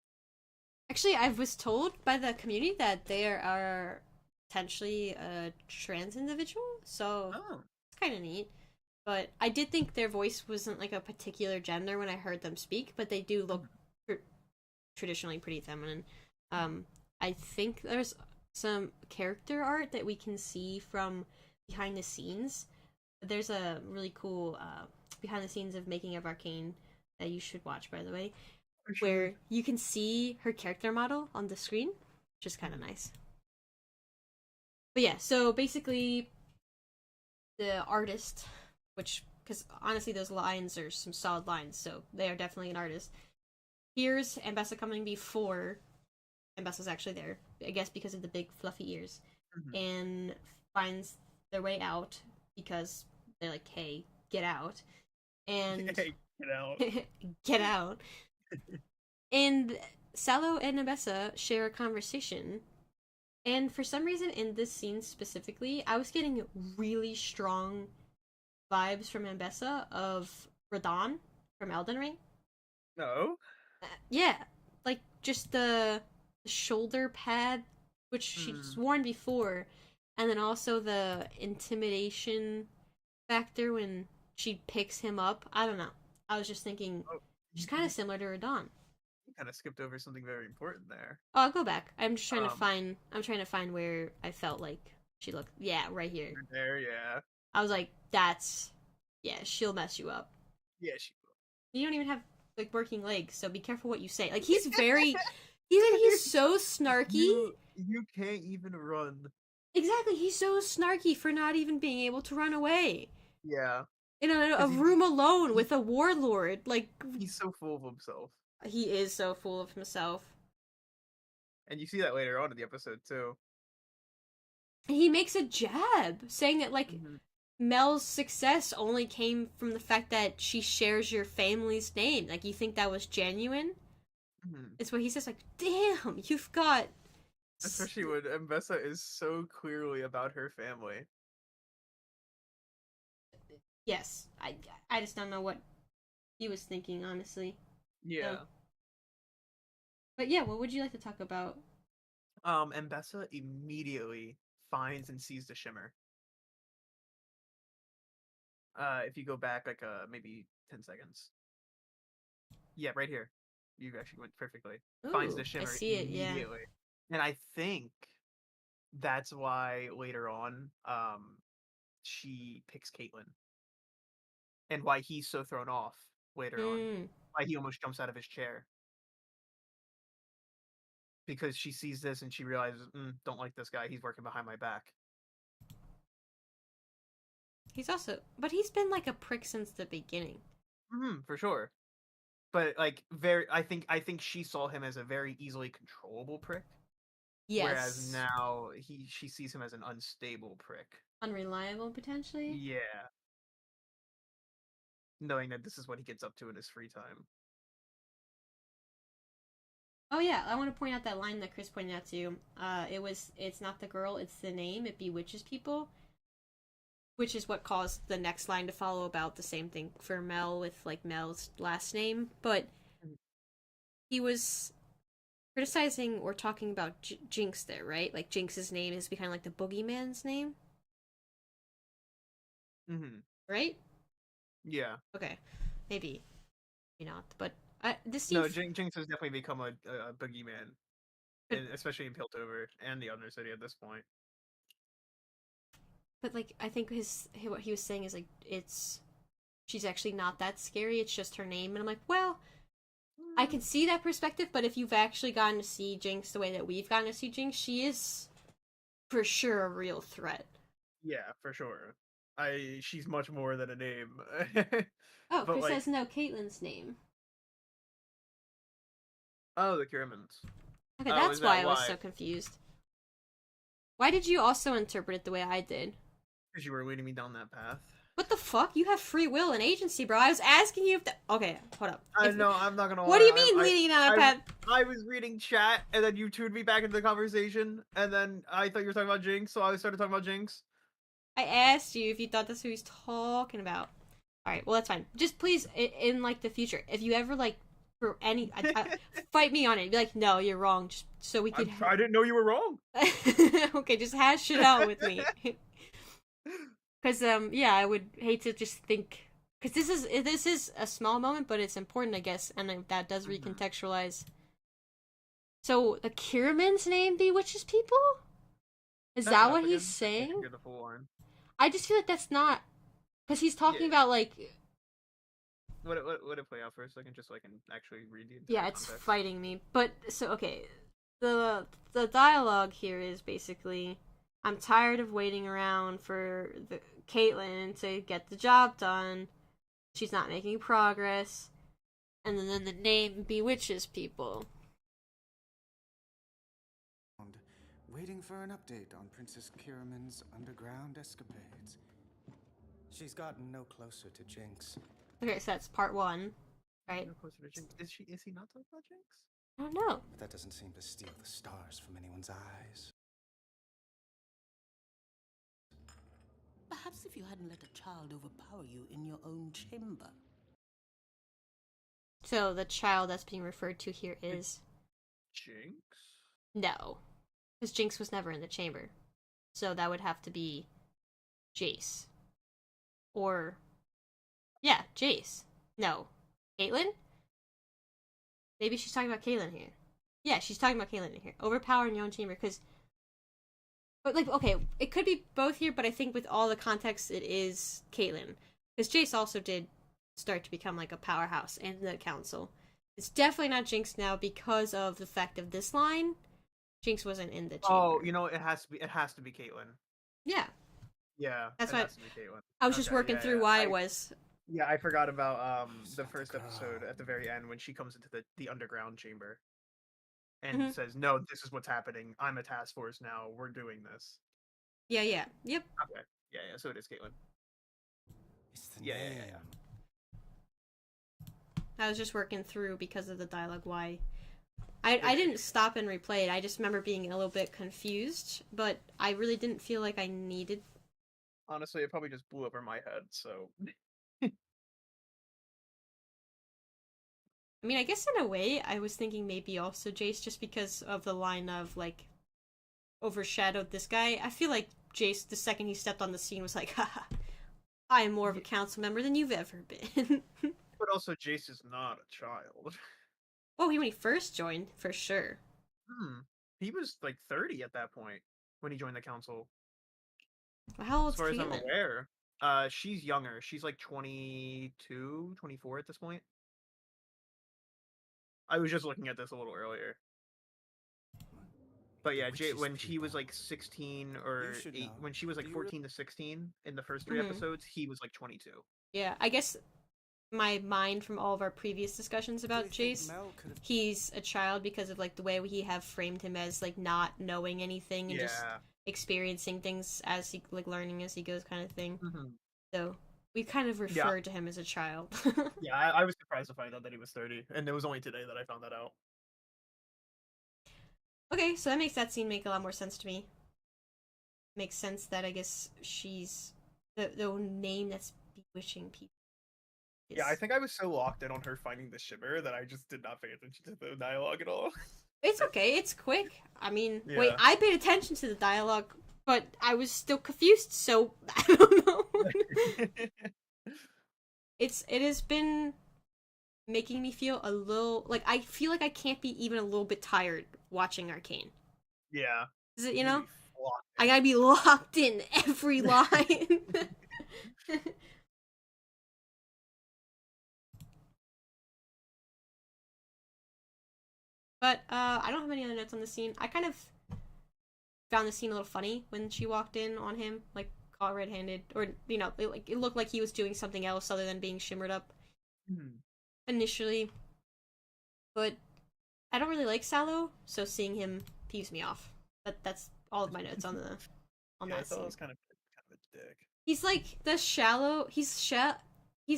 S1: Actually, I was told by the community that they are potentially a trans individual, so
S2: Oh.
S1: it's kind of neat. But I did think their voice wasn't like a particular gender when I heard them speak, but they do look tr- traditionally pretty feminine. I think there's some character art that we can see from behind the scenes. There's a really cool behind the scenes of making of Arcane that you should watch, by the way,
S2: I should.
S1: where you can see her character model on the screen, which is kind of nice. But yeah, so basically, the artist, which, because honestly, those lines are some solid lines, so they are definitely an artist. Here's Ambessa coming before Ambessa's actually there, I guess because of the big fluffy ears,
S2: Mhm.
S1: and finds their way out because they're like, hey, get out. And
S2: Hey, get out.
S1: get out. And Salo and Ambessa share a conversation. And for some reason, in this scene specifically, I was getting really strong vibes from Ambessa of Radon from Elden Ring.
S2: No.
S1: Yeah, like just the shoulder pad, which she's
S2: Hmm.
S1: worn before, and then also the intimidation factor when she picks him up. I don't know. I was just thinking
S2: Oh,
S1: she's kind of similar to Radon.
S2: you kind of skipped over something very important there.
S1: Oh, I'll go back. I'm just trying to
S2: Um,
S1: find. I'm trying to find where I felt like she looked. Yeah, right here.
S2: there, yeah,
S1: I was like, that's yeah, she'll mess you up.
S2: yeah, she
S1: You don't even have like working legs, so be careful what you say. Like he's very, he's so snarky.
S2: you can't even run.
S1: Exactly, he's so snarky for not even being able to run away
S2: Yeah,
S1: in a
S2: because
S1: room alone
S2: he,
S1: with a warlord. Like
S2: he's so full of himself,
S1: he is so full of himself.
S2: and you see that later on in the episode too.
S1: He makes a jab saying that like
S2: Hmm.
S1: Mel's success only came from the fact that she shares your family's name. Like you think that was genuine?
S2: Hmm.
S1: It's what he says. Like, damn, you've got
S2: Especially when Ambessa is so clearly about her family.
S1: Yes, I just don't know what he was thinking, honestly. So,
S2: Yeah.
S1: but yeah, what would you like to talk about?
S2: Ambessa immediately finds and sees the shimmer. If you go back like maybe 10 seconds. Yeah, right here. You actually went perfectly. Finds the
S1: Ooh, I
S2: shimmer
S1: see it. Yeah.
S2: immediately. And I think that's why later on, she picks Caitlyn. And why he's so thrown off later on.
S1: Hmm.
S2: Why he almost jumps out of his chair. Because she sees this and she realizes, don't like this guy. He's working behind my back.
S1: He's also, but he's been like a prick since the beginning.
S2: For sure. But like I think she saw him as a very easily controllable prick. Whereas
S1: Yes.
S2: now she sees him as an unstable prick.
S1: Unreliable, potentially.
S2: Yeah. Knowing that this is what he gets up to in his free time.
S1: Oh yeah, I want to point out that line that Chris pointed out too. It's not the girl, it's the name. It bewitches people, which is what caused the next line to follow about the same thing for Mel with like Mel's last name. But he was criticizing or talking about Jinx there, right? Like Jinx's name is behind like the boogeyman's name,
S2: Mm-hmm.
S1: right?
S2: Yeah.
S1: Okay, maybe, maybe not. But this scene,
S2: No, Jinx has definitely become a boogeyman,
S1: but
S2: especially in Piltover and the Undercity at this point.
S1: like I think what he was saying is like it's she's actually not that scary. It's just her name, and I'm like, well, I can see that perspective, but if you've actually gotten to see Jinx the way that we've gotten to see Jinx, she is for sure a real threat.
S2: Yeah, for sure. She's much more than a name.
S1: Oh,
S2: But
S1: Chris
S2: like,
S1: says no, Caitlyn's name.
S2: oh, the Kiramans.
S1: Okay,
S2: Oh,
S1: that's
S2: is
S1: why
S2: that
S1: I was
S2: why?
S1: so confused. Why did you also interpret it the way I did?
S2: Because you were leading me down that path.
S1: What the fuck? You have free will and agency, bro. I was asking you if the... Okay, hold up.
S2: I know, I'm not gonna
S1: What do
S2: lie.
S1: you mean leading down that path?
S2: I was reading chat, and then you tuned me back into the conversation, and then I thought you were talking about Jinx, so I started talking about Jinx.
S1: I asked you if you thought that's who he's talking about. Alright, well, that's fine. Just please, in like, the future, if you ever, like, for any... fight me on it. Be like, no, you're wrong, just so we could...
S2: I didn't know you were wrong.
S1: Okay, just hash it out with me. Because, yeah, I would hate to just think... Because this is a small moment, but it's important, I guess, and that does recontextualize. So, the Kiraman's name bewitches people? Is that what he's saying?
S2: You're the full line.
S1: I just feel like that's not... Because he's talking about, like...
S2: Would it play out for a second, just so I can actually read the entire
S1: Yeah, it's
S2: context?
S1: fighting me. But, so, okay. The dialogue here is basically... I'm tired of waiting around for Caitlyn to get the job done. She's not making progress. And then the name bewitches people.
S3: Waiting for an update on Princess Kiraman's underground escapades. She's gotten no closer to Jinx.
S1: Okay, so that's part one, right?
S2: No closer to Jinx. Is he not talking about Jinx?
S1: I don't know.
S3: But that doesn't seem to steal the stars from anyone's eyes.
S4: Perhaps if you hadn't let a child overpower you in your own chamber.
S1: So the child that's being referred to here is...
S2: Jinx?
S1: No. Because Jinx was never in the chamber. So that would have to be Jace. Or... Yeah, Jace. No. Caitlyn? Maybe she's talking about Caitlyn here. Yeah, she's talking about Caitlyn here. Overpower in your own chamber, because... But, like, okay, it could be both here, but I think with all the context, it is Caitlyn. Because Jace also did start to become, like, a powerhouse in the council. It's definitely not Jinx now because of the fact of this line. Jinx wasn't in the chamber.
S2: Oh, you know, it has to be Caitlyn.
S1: Yeah.
S2: Yeah,
S1: That's
S2: it
S1: why
S2: has to be Caitlyn.
S1: I was just working through why it was.
S2: Yeah, I forgot about the first episode at the very end when she comes into the underground chamber and says, "No, this is what's happening. I'm a task force now. We're doing this."
S1: Yeah, yeah. Yep.
S2: Okay. Yeah, so it is Caitlyn.
S3: It's the name.
S1: I was just working through because of the dialogue why I didn't stop and replay it. I just remember being a little bit confused, but I really didn't feel like I needed.
S2: Honestly, it probably just blew over my head. So
S1: I mean, I guess in a way, I was thinking maybe also Jace, just because of the line of like overshadowed this guy. I feel like Jace, the second he stepped on the scene, was like, haha, I am more of a council member than you've ever been.
S2: but also Jace is not a child.
S1: Oh, when he first joined, for sure.
S2: He was like 30 at that point when he joined the council.
S1: How
S2: As
S1: old's
S2: far as I'm
S1: Caitlyn?
S2: aware. She's younger. She's like 22, 24 at this point. I was just looking at this a little earlier. But yeah, when she was like 16 or 8, when she was like 14 to 16 in the first 3 episodes, he was like 22.
S1: Yeah, I guess my mind from all of our previous discussions about Jace, he's a child because of like the way we have framed him as like not knowing anything and just experiencing things as he like learning as he goes kind of thing. So we kind of refer to him as a child.
S2: Yeah, I was surprised to find out that he was 30, and it was only today that I found that out.
S1: Okay, so that makes that scene make a lot more sense to me. Makes sense that I guess she's the name that's bewitching people.
S2: Yeah, I think I was so locked in on her finding the shimmer that I just did not pay attention to the dialogue at all.
S1: It's okay, it's quick. I mean, wait, I paid attention to the dialogue, but I was still confused, so I don't know. It has been making me feel a little like I feel like I can't be even a little bit tired watching Arcane.
S2: Yeah.
S1: Is it, you know? I gotta be locked in every line. But I don't have any other notes on the scene. I kind of found the scene a little funny when she walked in on him, like caught red-handed, or you know, it looked like he was doing something else other than being shimmered up initially. But I don't really like Salo, so seeing him peeves me off. That's all of my notes on that scene.
S2: Salo's kind of a dick.
S1: He's like the shallow. He's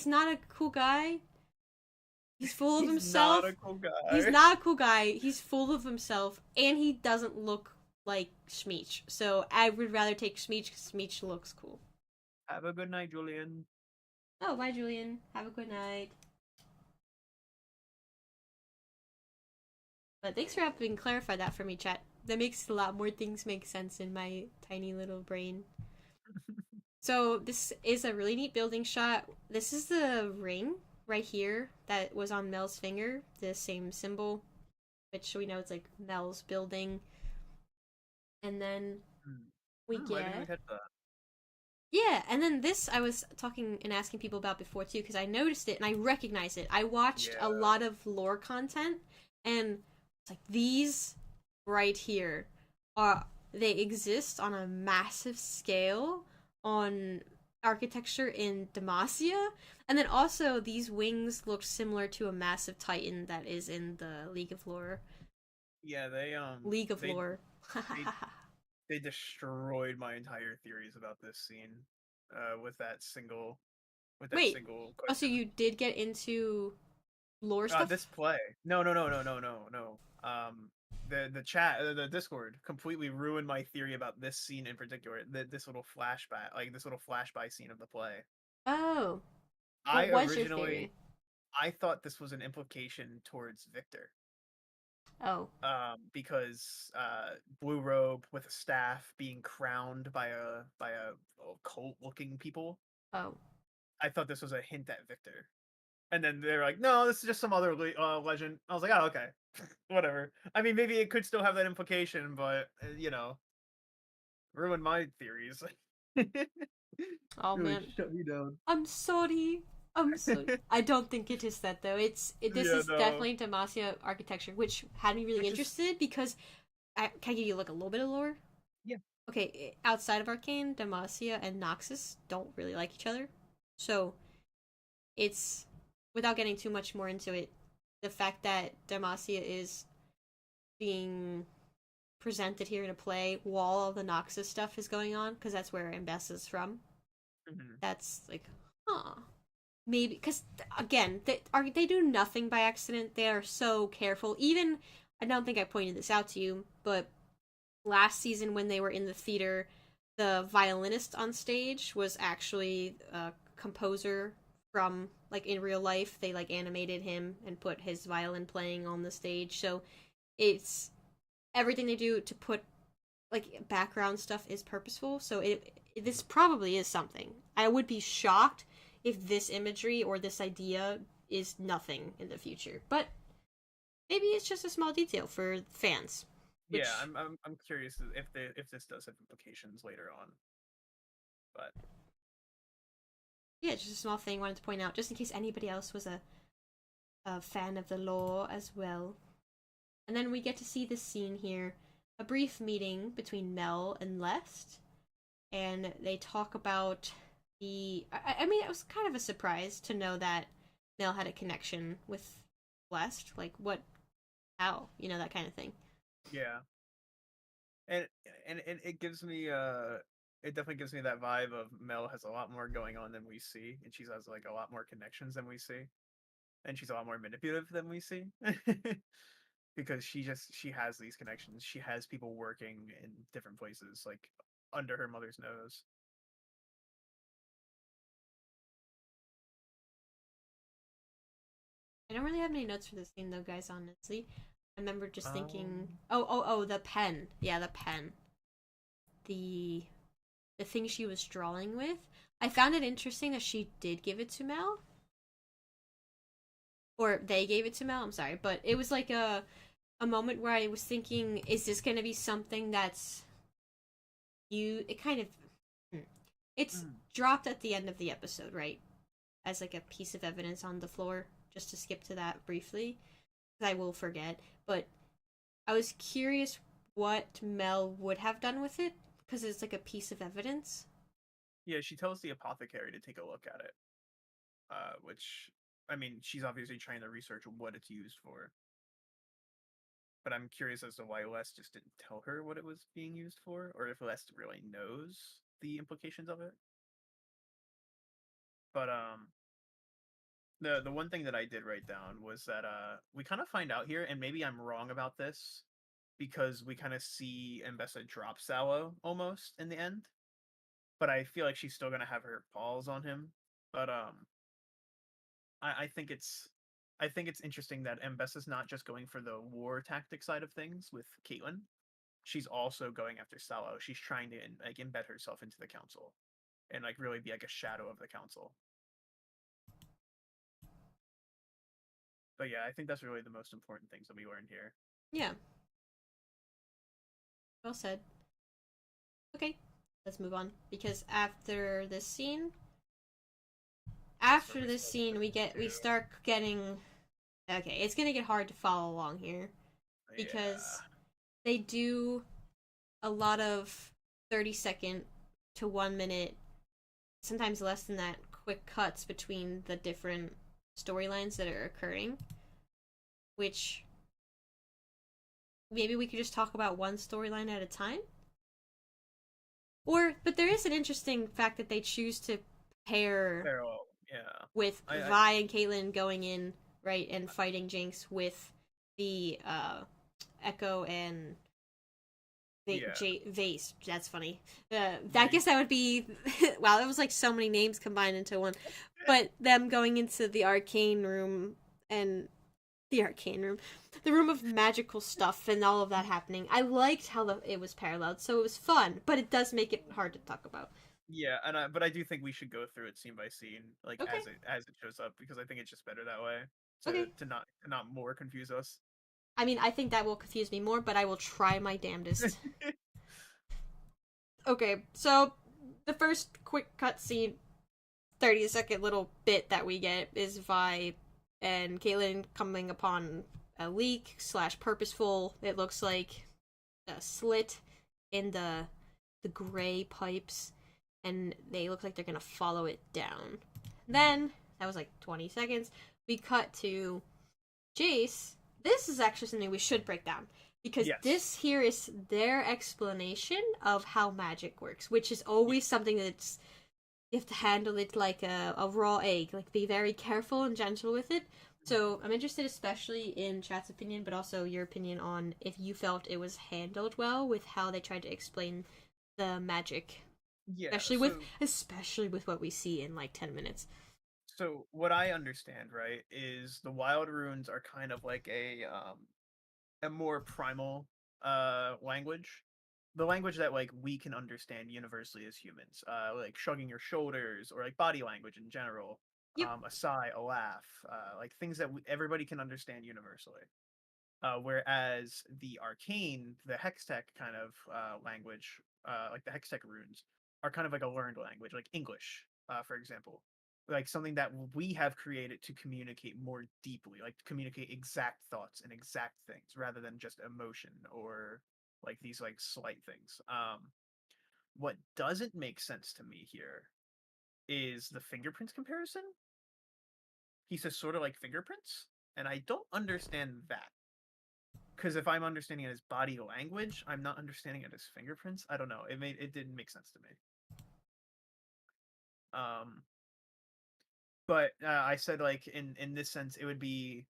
S1: not a cool guy. He's full of himself.
S2: He's not a cool guy.
S1: He's not a cool guy. He's full of himself, and he doesn't look like Smeech. So I would rather take Smeech because Smeech looks cool.
S2: Have a good night, Julian.
S1: Oh, bye, Julian. Have a good night. But thanks for helping clarify that for me, chat. That makes a lot more things make sense in my tiny little brain. So this is a really neat building shot. This is the ring right here that was on Mel's finger, the same symbol, which we know it's like Mel's building. And then we get yeah, and then this I was talking and asking people about before too, because I noticed it and I recognized it. I watched a lot of lore content, and it's like these right here they exist on a massive scale on architecture in Demacia, and then also these wings look similar to a massive titan that is in the League of Lore.
S2: Yeah,
S1: League of Lore.
S2: They destroyed my entire theories about this scene with that single single question.
S1: Oh, so you did get into lore stuff?
S2: This play. No. The chat, the Discord completely ruined my theory about this scene in particular. This little flashback, like this little flashby scene of the play.
S1: Oh.
S2: What was your theory? I thought this was an implication towards Victor.
S1: Oh.
S2: Because blue robe with a staff being crowned by a cult looking people.
S1: Oh.
S2: I thought this was a hint at Victor. And then they're like, no, this is just some other legend. I was like, oh, okay. Whatever. I mean, maybe it could still have that implication, but, you know, ruined my theories.
S1: Oh,
S2: really
S1: man.
S2: shut me down.
S1: I'm sorry. I don't think it is that, though. This is definitely Demacia architecture, which had me really interested because... can I give you, like, a little bit of lore?
S2: Yeah.
S1: Okay, outside of Arcane, Demacia and Noxus don't really like each other. So, it's... Without getting too much more into it, the fact that Demacia is being presented here in a play while all the Noxus stuff is going on, because that's where Ambessa's from. That's like, maybe, because again, they do nothing by accident. They are so careful. Even I don't think I pointed this out to you, but last season when they were in the theater, the violinist on stage was actually a composer from, like, in real life. They, like, animated him and put his violin playing on the stage. So it's everything they do to put, like, background stuff is purposeful. So this probably is something. I would be shocked if this imagery or this idea is nothing in the future. But maybe it's just a small detail for fans. Which,
S2: Yeah, I'm curious if this does have implications later on. But
S1: yeah, just a small thing I wanted to point out, just in case anybody else was a fan of the lore as well. And then we get to see this scene here, a brief meeting between Mel and Lest, and they talk about the. I mean, it was kind of a surprise to know that Mel had a connection with Lest. Like, what? How? You know, that kind of thing.
S2: yeah, and it gives me it definitely gives me that vibe of Mel has a lot more going on than we see, and she has like a lot more connections than we see, and she's a lot more manipulative than we see. Because she has these connections. She has people working in different places, like under her mother's nose.
S1: I don't really have any notes for this scene though, guys, honestly. I remember just thinking, oh, the pen. Yeah, the pen. The thing she was drawing with. I found it interesting that she did give it to Mel. Or they gave it to Mel, I'm sorry. But it was like a moment where I was thinking, is this going to be something that's it kind of it's dropped at the end of the episode, right? As like a piece of evidence on the floor, just to skip to that briefly, because I will forget. But I was curious what Mel would have done with it, because it's like a piece of evidence.
S2: Yeah, she tells the apothecary to take a look at it. Which, I mean, she's obviously trying to research what it's used for. But I'm curious as to why Les just didn't tell her what it was being used for, or if Les really knows the implications of it. But the one thing that I did write down was that we kind of find out here, and maybe I'm wrong about this, because we kind of see Ambessa drop Salo almost in the end. But I feel like she's still gonna have her paws on him. But I think it's interesting that Ambessa's not just going for the war tactic side of things with Caitlyn. She's also going after Salo. She's trying to like embed herself into the council and like really be like a shadow of the council. But yeah, I think that's really the most important things that we learned here.
S1: Yeah. Well said. Okay, let's move on, because after this scene, we start getting. Okay, it's gonna get hard to follow along here, because they do a lot of 30-second to 1 minute, sometimes less than that, quick cuts between the different storylines that are occurring, which maybe we could just talk about one storyline at a time. But there is an interesting fact that they choose to pair with Vi and Caitlyn going in, right, and fighting Jinx with the Echo and Vase. That's funny. I guess that would be wow. That was like so many names combined into one. But them going into the Arcane room and the room of magical stuff, and all of that happening. I liked how it was paralleled, so it was fun. But it does make it hard to talk about.
S2: Yeah, but I do think we should go through it scene by scene, like
S1: okay.
S2: as it shows up, because I think it's just better that way. To not more confuse us.
S1: I mean, I think that will confuse me more, but I will try my damnedest. Okay, so the first quick cutscene, 30-second little bit that we get is Vi and Caitlyn coming upon a leak / purposeful. It looks like a slit in the gray pipes, and they look like they're gonna follow it down. Then that was like 20 seconds. We cut to Jace. This is actually something we should break down, because this here is their explanation of how magic works, which is always something that's you have to handle it like a raw egg, like be very careful and gentle with it. So I'm interested, especially in chat's opinion, but also your opinion on if you felt it was handled well with how they tried to explain the magic,
S2: Yeah.
S1: especially with what we see in like 10 minutes.
S2: So what I understand, right, is the wild runes are kind of like a more primal language. The language that like we can understand universally as humans. Like shrugging your shoulders or like body language in general.
S1: Yep.
S2: A sigh, a laugh, like things that everybody can understand universally. Whereas the arcane, the hextech kind of language, like the hextech runes, are kind of like a learned language, like English, for example, like something that we have created to communicate more deeply, like to communicate exact thoughts and exact things rather than just emotion or like these like slight things. What doesn't make sense to me here is the fingerprints comparison. He says sort of like fingerprints, and I don't understand that. Because if I'm understanding it as body language, I'm not understanding it as fingerprints. I don't know. It didn't make sense to me. Um, but I said like in this sense, it would be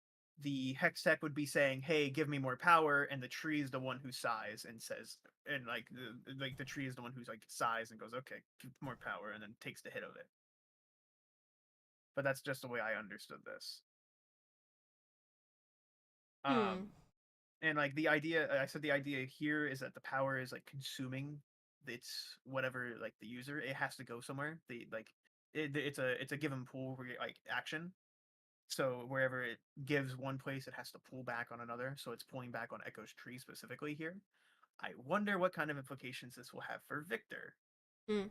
S2: the hex tech would be saying, "Hey, give me more power," and the tree is the one who sighs and says, and like the tree is the one who's like sighs and goes, "Okay, give more power," and then takes the hit of it. But that's just the way I understood this.
S1: Hmm.
S2: And like the idea, I said the idea here is that the power is like consuming its whatever like the user. It has to go somewhere. It's a given pool like action. So wherever it gives one place, it has to pull back on another. So it's pulling back on Echo's tree specifically here. I wonder what kind of implications this will have for Victor.
S1: Hmm.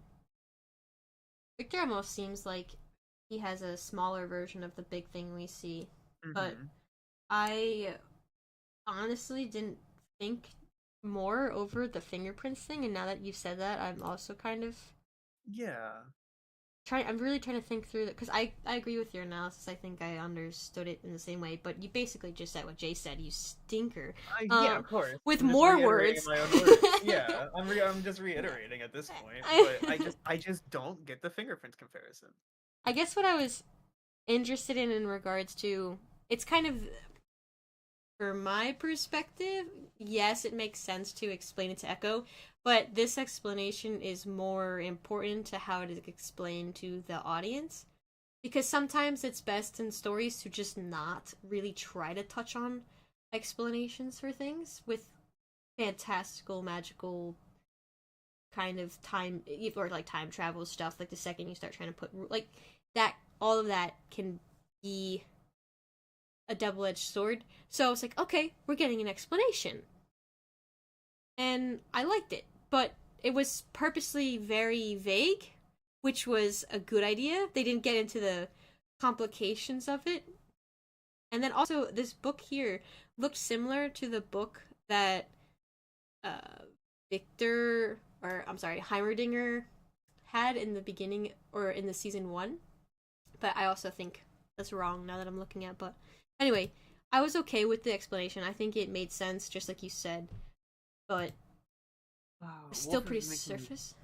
S1: Victor almost seems like he has a smaller version of the big thing we see, but
S2: Mm-hmm.
S1: I honestly didn't think more over the fingerprints thing, and now that you've said that, I'm also kind of
S2: Yeah.
S1: I'm really trying to think through that because I agree with your analysis. I think I understood it in the same way, but you basically just said what Jay said. You stinker.
S2: Yeah, of course.
S1: With
S2: I'm just
S1: more
S2: reiterating
S1: words.
S2: my own words. Yeah, I'm just reiterating at this point, but I just don't get the fingerprint comparison.
S1: I guess what I was interested in regards to it's kind of from my perspective, yes, it makes sense to explain it to Echo, but this explanation is more important to how it is explained to the audience. Because sometimes it's best in stories to just not really try to touch on explanations for things with fantastical, magical kind of time or like time travel stuff. Like the second you start trying to put like that, all of that can be a double edged sword. So I was like, okay, we're getting an explanation. And I liked it. But it was purposely very vague, which was a good idea. They didn't get into the complications of it. And then also, this book here looked similar to the book that Victor, or I'm sorry, Heimerdinger had in the beginning or in the season one. But I also think that's wrong now that I'm looking at. But anyway, I was okay with the explanation. I think it made sense, just like you said. But still
S2: Wolf
S1: pretty
S2: is making me
S1: surface.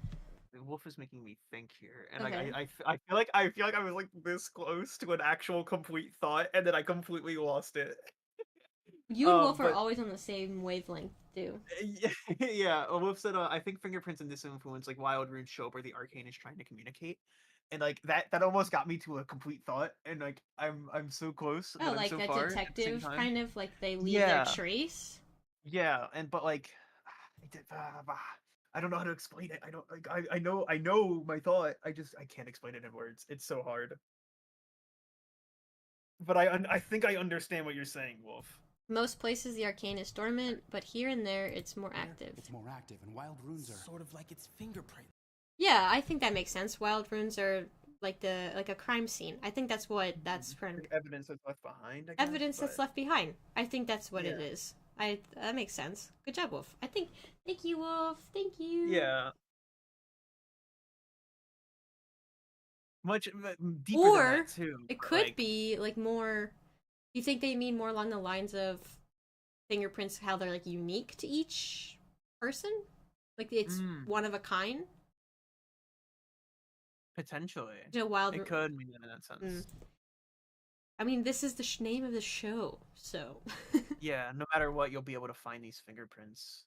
S2: Wolf is making me think here, and like
S1: Okay.
S2: I feel like I was like this close to an actual complete thought, and then I completely lost it.
S1: You and Wolf are
S2: But
S1: always on the same wavelength, too.
S2: yeah, yeah. Wolf said, I think fingerprints and disinfluence, like wild runes, show up where the arcane is trying to communicate, and like that almost got me to a complete thought, and like I'm so close,
S1: Oh,
S2: but I'm
S1: like
S2: so
S1: a
S2: far at the same
S1: detective
S2: time.
S1: kind of like they leave their
S2: Yeah,
S1: trace.
S2: yeah, and but like, I don't know how to explain it. I don't like I know my thought. I can't explain it in words. It's so hard. But I think I understand what you're saying, Wolf.
S1: Most places the arcane is dormant, but here and there it's more
S3: Here,
S1: active.
S3: it's more active, and wild runes are.
S4: Sort of like its fingerprint.
S1: Yeah, I think that makes sense. Wild runes are like a crime scene. I think that's what that's from
S2: Like evidence that's left behind, I guess.
S1: evidence that's
S2: But
S1: left behind. I think that's what it
S2: yeah,
S1: is. I that makes sense. Good job, Wolf. I think thank you, Wolf. Thank you.
S2: yeah, much deeper than
S1: Or
S2: that too.
S1: it
S2: But
S1: could
S2: like,
S1: be like more you think they mean more along the lines of fingerprints how they're like unique to each person? Like it's
S2: mm,
S1: one of a kind?
S2: potentially,
S1: You know, wild
S2: it could mean that in that
S1: mm,
S2: sense.
S1: I mean, this is the name of the show, so.
S2: Yeah, no matter what, you'll be able to find these fingerprints.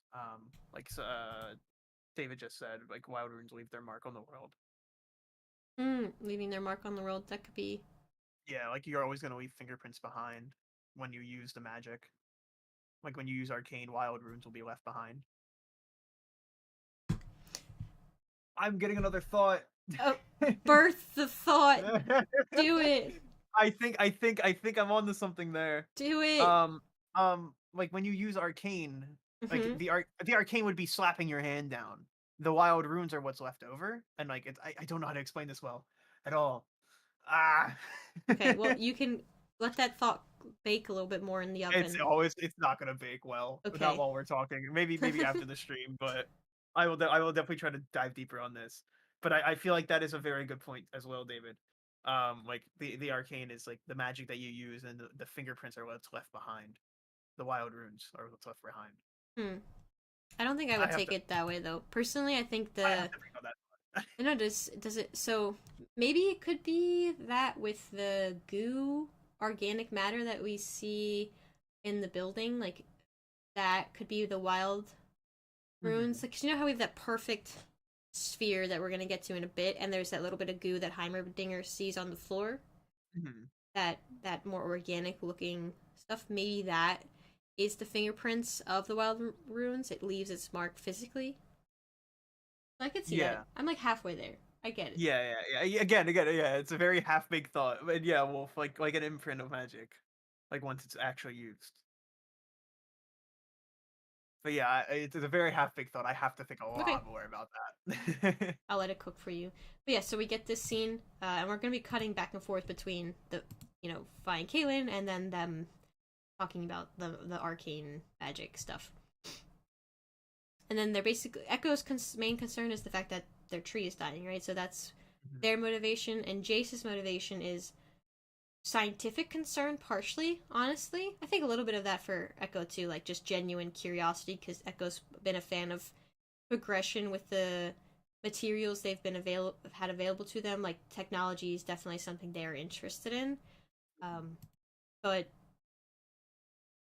S2: David just said, like wild runes leave their mark on the world.
S1: Leaving their mark on the world. That could be.
S2: Yeah, like you're always gonna leave fingerprints behind when you use the magic. Like when you use arcane, wild runes will be left behind. I'm getting another thought.
S1: Oh, birth the thought. Do it.
S2: I think I'm onto something there.
S1: Do it.
S2: Like when you use arcane, like
S1: Mhm.
S2: the arcane would be slapping your hand down. The wild runes are what's left over, and like I don't know how to explain this well at all. Ah.
S1: Okay, well, you can let that thought bake a little bit more in the oven.
S2: It's not gonna bake well.
S1: Okay.
S2: Not while we're talking. Maybe after the stream, but I will definitely try to dive deeper on this. But I feel like that is a very good point as well, David. Like the arcane is like the magic that you use, and the fingerprints are what's left behind. The wild runes are what's left behind.
S1: I don't think I would take it that way though. Personally, I think
S2: I have to think on that.
S1: No, does it? So maybe it could be that with the goo organic matter that we see in the building, like that could be the wild runes. Like, 'cause you know how we have that perfect sphere that we're gonna get to in a bit, and there's that little bit of goo that Heimerdinger sees on the floor. That more organic looking stuff. Maybe that is the fingerprints of the wild runes. It leaves its mark physically. I could see that. I'm like halfway there. I get it.
S2: Yeah. Again, yeah. It's a very half-baked thought, but yeah, well, like an imprint of magic, like once it's actually used. But yeah, it's a very half-baked thought. I have to think a lot more about that.
S1: I'll let it cook for you. But yeah, so we get this scene, and we're gonna be cutting back and forth between the, Vi and Caitlyn, and then them talking about the arcane magic stuff. And then they're basically Echo's main concern is the fact that their tree is dying, right? So that's their motivation, and Jace's motivation is scientific concern, partially. Honestly, I think a little bit of that for Echo too, like just genuine curiosity, because Echo's been a fan of progression with the materials they've been had available to them. Like technology is definitely something they're interested in, but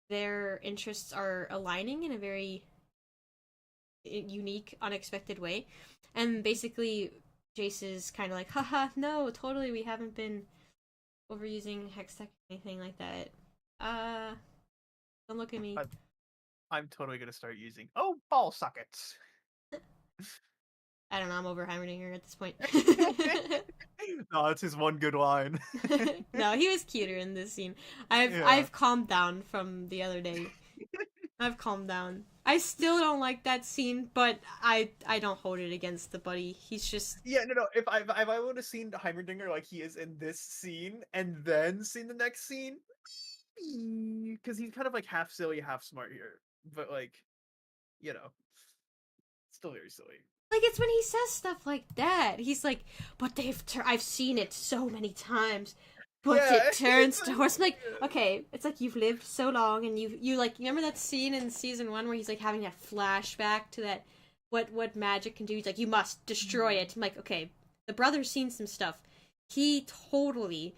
S1: their interests are aligning in a very unique, unexpected way. And basically, Jace is kind of like, haha, no, totally, we haven't been overusing Hextech or anything like that. Don't look at me.
S2: I'm totally gonna start using ball sockets.
S1: I don't know, I'm over Heimerdinger at this point.
S2: No, that's his one good line.
S1: No, he was cuter in this scene. I've calmed down from the other day. I've calmed down. I still don't like that scene, but I don't hold it against the buddy. He's just
S2: no. If I would have seen Heimerdinger like he is in this scene and then seen the next scene, because he's kind of like half silly, half smart here, but like, still very silly.
S1: Like, it's when he says stuff like that. He's like, but I've seen it so many times. But it turns to horse. I'm like, okay, it's like you've lived so long, and you like, remember that scene in season 1 where he's like having that flashback to that what magic can do? He's like, you must destroy it. I'm like, okay, the brother's seen some stuff. He totally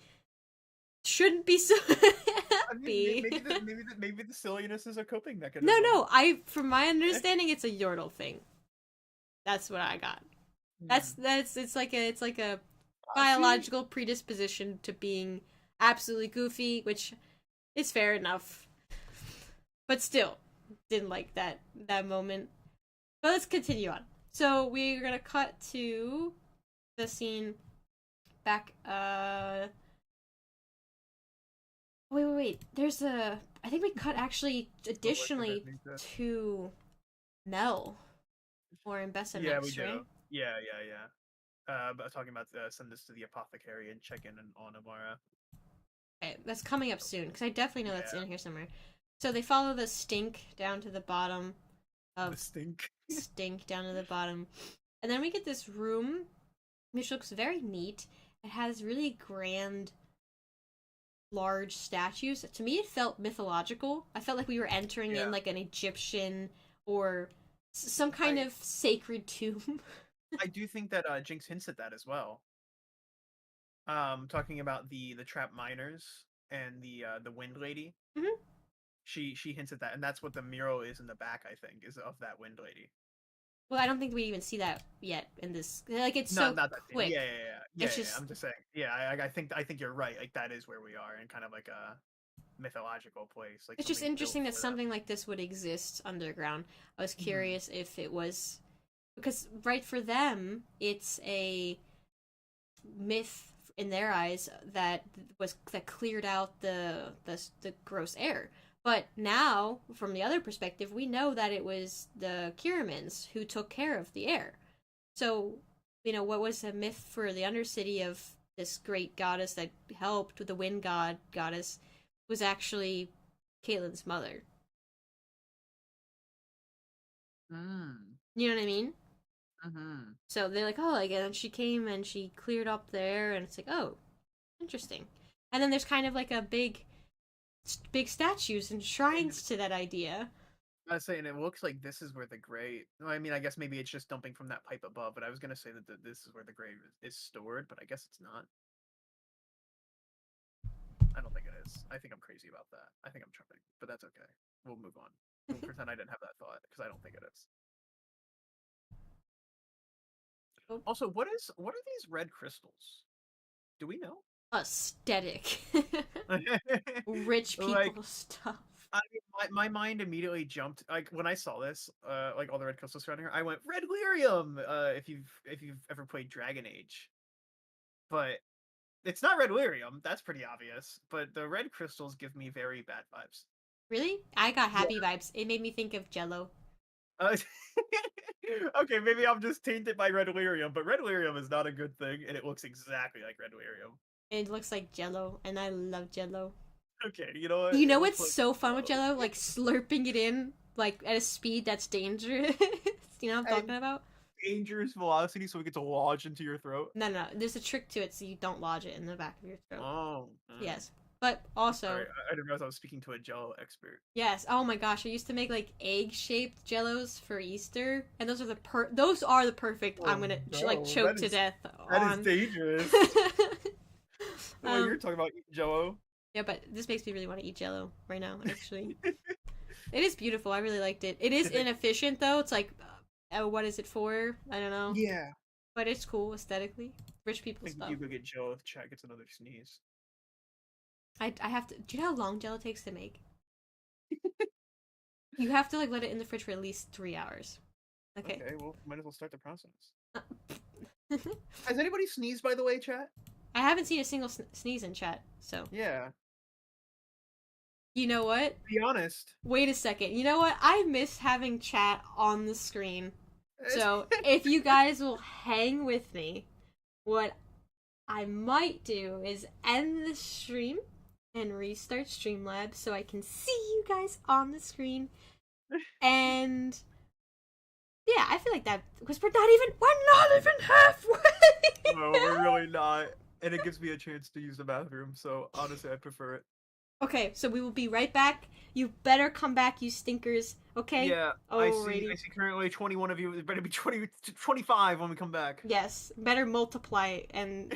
S1: shouldn't be so happy.
S2: Maybe the silliness is a coping mechanism.
S1: No, from my understanding, it's a Yordle thing. That's what I got. It's like a biological predisposition to being absolutely goofy, which is fair enough. But still, didn't like that moment. But let's continue on. So we're gonna cut to the scene back. Wait. I think we cut actually additionally to Mel or Ambessa next,
S2: we do.
S1: right?
S2: Yeah. But talking about send this to the apothecary and check in on Amara.
S1: Okay, that's coming up soon because I definitely know that's in here somewhere. So they follow the stink down to the bottom of
S2: the
S1: stink down to the bottom, and then we get this room which looks very neat. It has really grand, large statues. To me, it felt mythological. I felt like we were entering in like an Egyptian or some kind of sacred tomb.
S2: I do think that Jinx hints at that as well. Talking about the trap miners and the Wind Lady.
S1: Mhm.
S2: She hints at that, and that's what the mural is in the back. I think is of that Wind Lady.
S1: Well, I don't think we even see that yet in this. Like, it's
S2: No,
S1: so
S2: not that scene.
S1: quick.
S2: Yeah.
S1: It's just
S2: I'm just saying. Yeah, I think you're right. Like that is where we are, in kind of like a mythological place. Like
S1: it's just
S2: something built
S1: interesting that
S2: for
S1: something like this would exist underground. I was
S2: Mhm.
S1: curious if it was because right for them, it's a myth in their eyes that cleared out the gross air. But now, from the other perspective, we know that it was the Kiramans who took care of the air. So, what was a myth for the undercity of this great goddess that helped the wind goddess was actually Caitlyn's mother.
S2: Mm.
S1: You know what I mean?
S2: Mm-hmm.
S1: So they're like, oh, like, and she came and she cleared up there, and it's like, oh, interesting. And then there's kind of like a big statues and shrines to that idea.
S2: I was saying it looks like this is where the grave. Well, I mean, I guess maybe it's just dumping from that pipe above. But I was gonna say that this is where the grave is stored, but I guess it's not. I don't think it is. I think I'm crazy about that. I think I'm tripping, but that's okay. We'll move on. We'll pretend I didn't have that thought because I don't think it is.
S1: Oh.
S2: Also, what are these red crystals? Do we know?
S1: Aesthetic. Rich people
S2: Like,
S1: stuff.
S2: I mean, my mind immediately jumped like when I saw this, like all the red crystals surrounding her. I went red lyrium. If you've ever played Dragon Age, but it's not red lyrium. That's pretty obvious. But the red crystals give me very bad vibes.
S1: Really? I got happy vibes. It made me think of Jello.
S2: Okay, maybe I'm just tainted by red lyrium, but red lyrium is not a good thing, and it looks exactly like red lyrium.
S1: It looks like Jello, and I love Jello.
S2: Okay, you know what?
S1: You know
S2: It
S1: what's
S2: looks like
S1: so fun with Jello? Like slurping it in, like at a speed that's dangerous. You know what I'm talking about?
S2: dangerous velocity, so it gets lodged into your throat.
S1: No. There's a trick to it so you don't lodge it in the back of your throat.
S2: Oh.
S1: Yes. But also,
S2: Sorry, I didn't realize I was speaking to a Jello expert.
S1: yes. Oh my gosh, I used to make like egg-shaped Jellos for Easter, and those are the perfect.
S2: Oh,
S1: I'm gonna
S2: no,
S1: like choke to death
S2: That
S1: on.
S2: is dangerous. The way you're talking about eating Jello.
S1: Yeah, but this makes me really want to eat Jello right now. Actually, it is beautiful. I really liked it. It is inefficient though. It's like, what is it for? I don't know.
S2: Yeah.
S1: But it's cool aesthetically. Rich people
S2: I think
S1: stuff.
S2: you go get Jello if Chat gets another sneeze.
S1: I have to. Do you know how long Jello takes to make? You have to like let it in the fridge for at least 3 hours. Okay.
S2: Okay, well, might as well start the process. Has anybody sneezed, by the way, Chat?
S1: I haven't seen a single sneeze in chat, so.
S2: Yeah.
S1: You know what?
S2: Be honest.
S1: Wait a second. You know what? I miss having chat on the screen. So, if you guys will hang with me, what I might do is end the stream and restart Streamlabs so I can see you guys on the screen. And yeah, I feel like that because we're not even halfway.
S2: No, we're really not. And it gives me a chance to use the bathroom, so honestly, I prefer it.
S1: Okay, so we will be right back. You better come back, you stinkers. Okay?
S2: Yeah,
S1: Alrighty.
S2: I see currently 21 of you. It better be 20 to 25 when we come back.
S1: Yes, better multiply and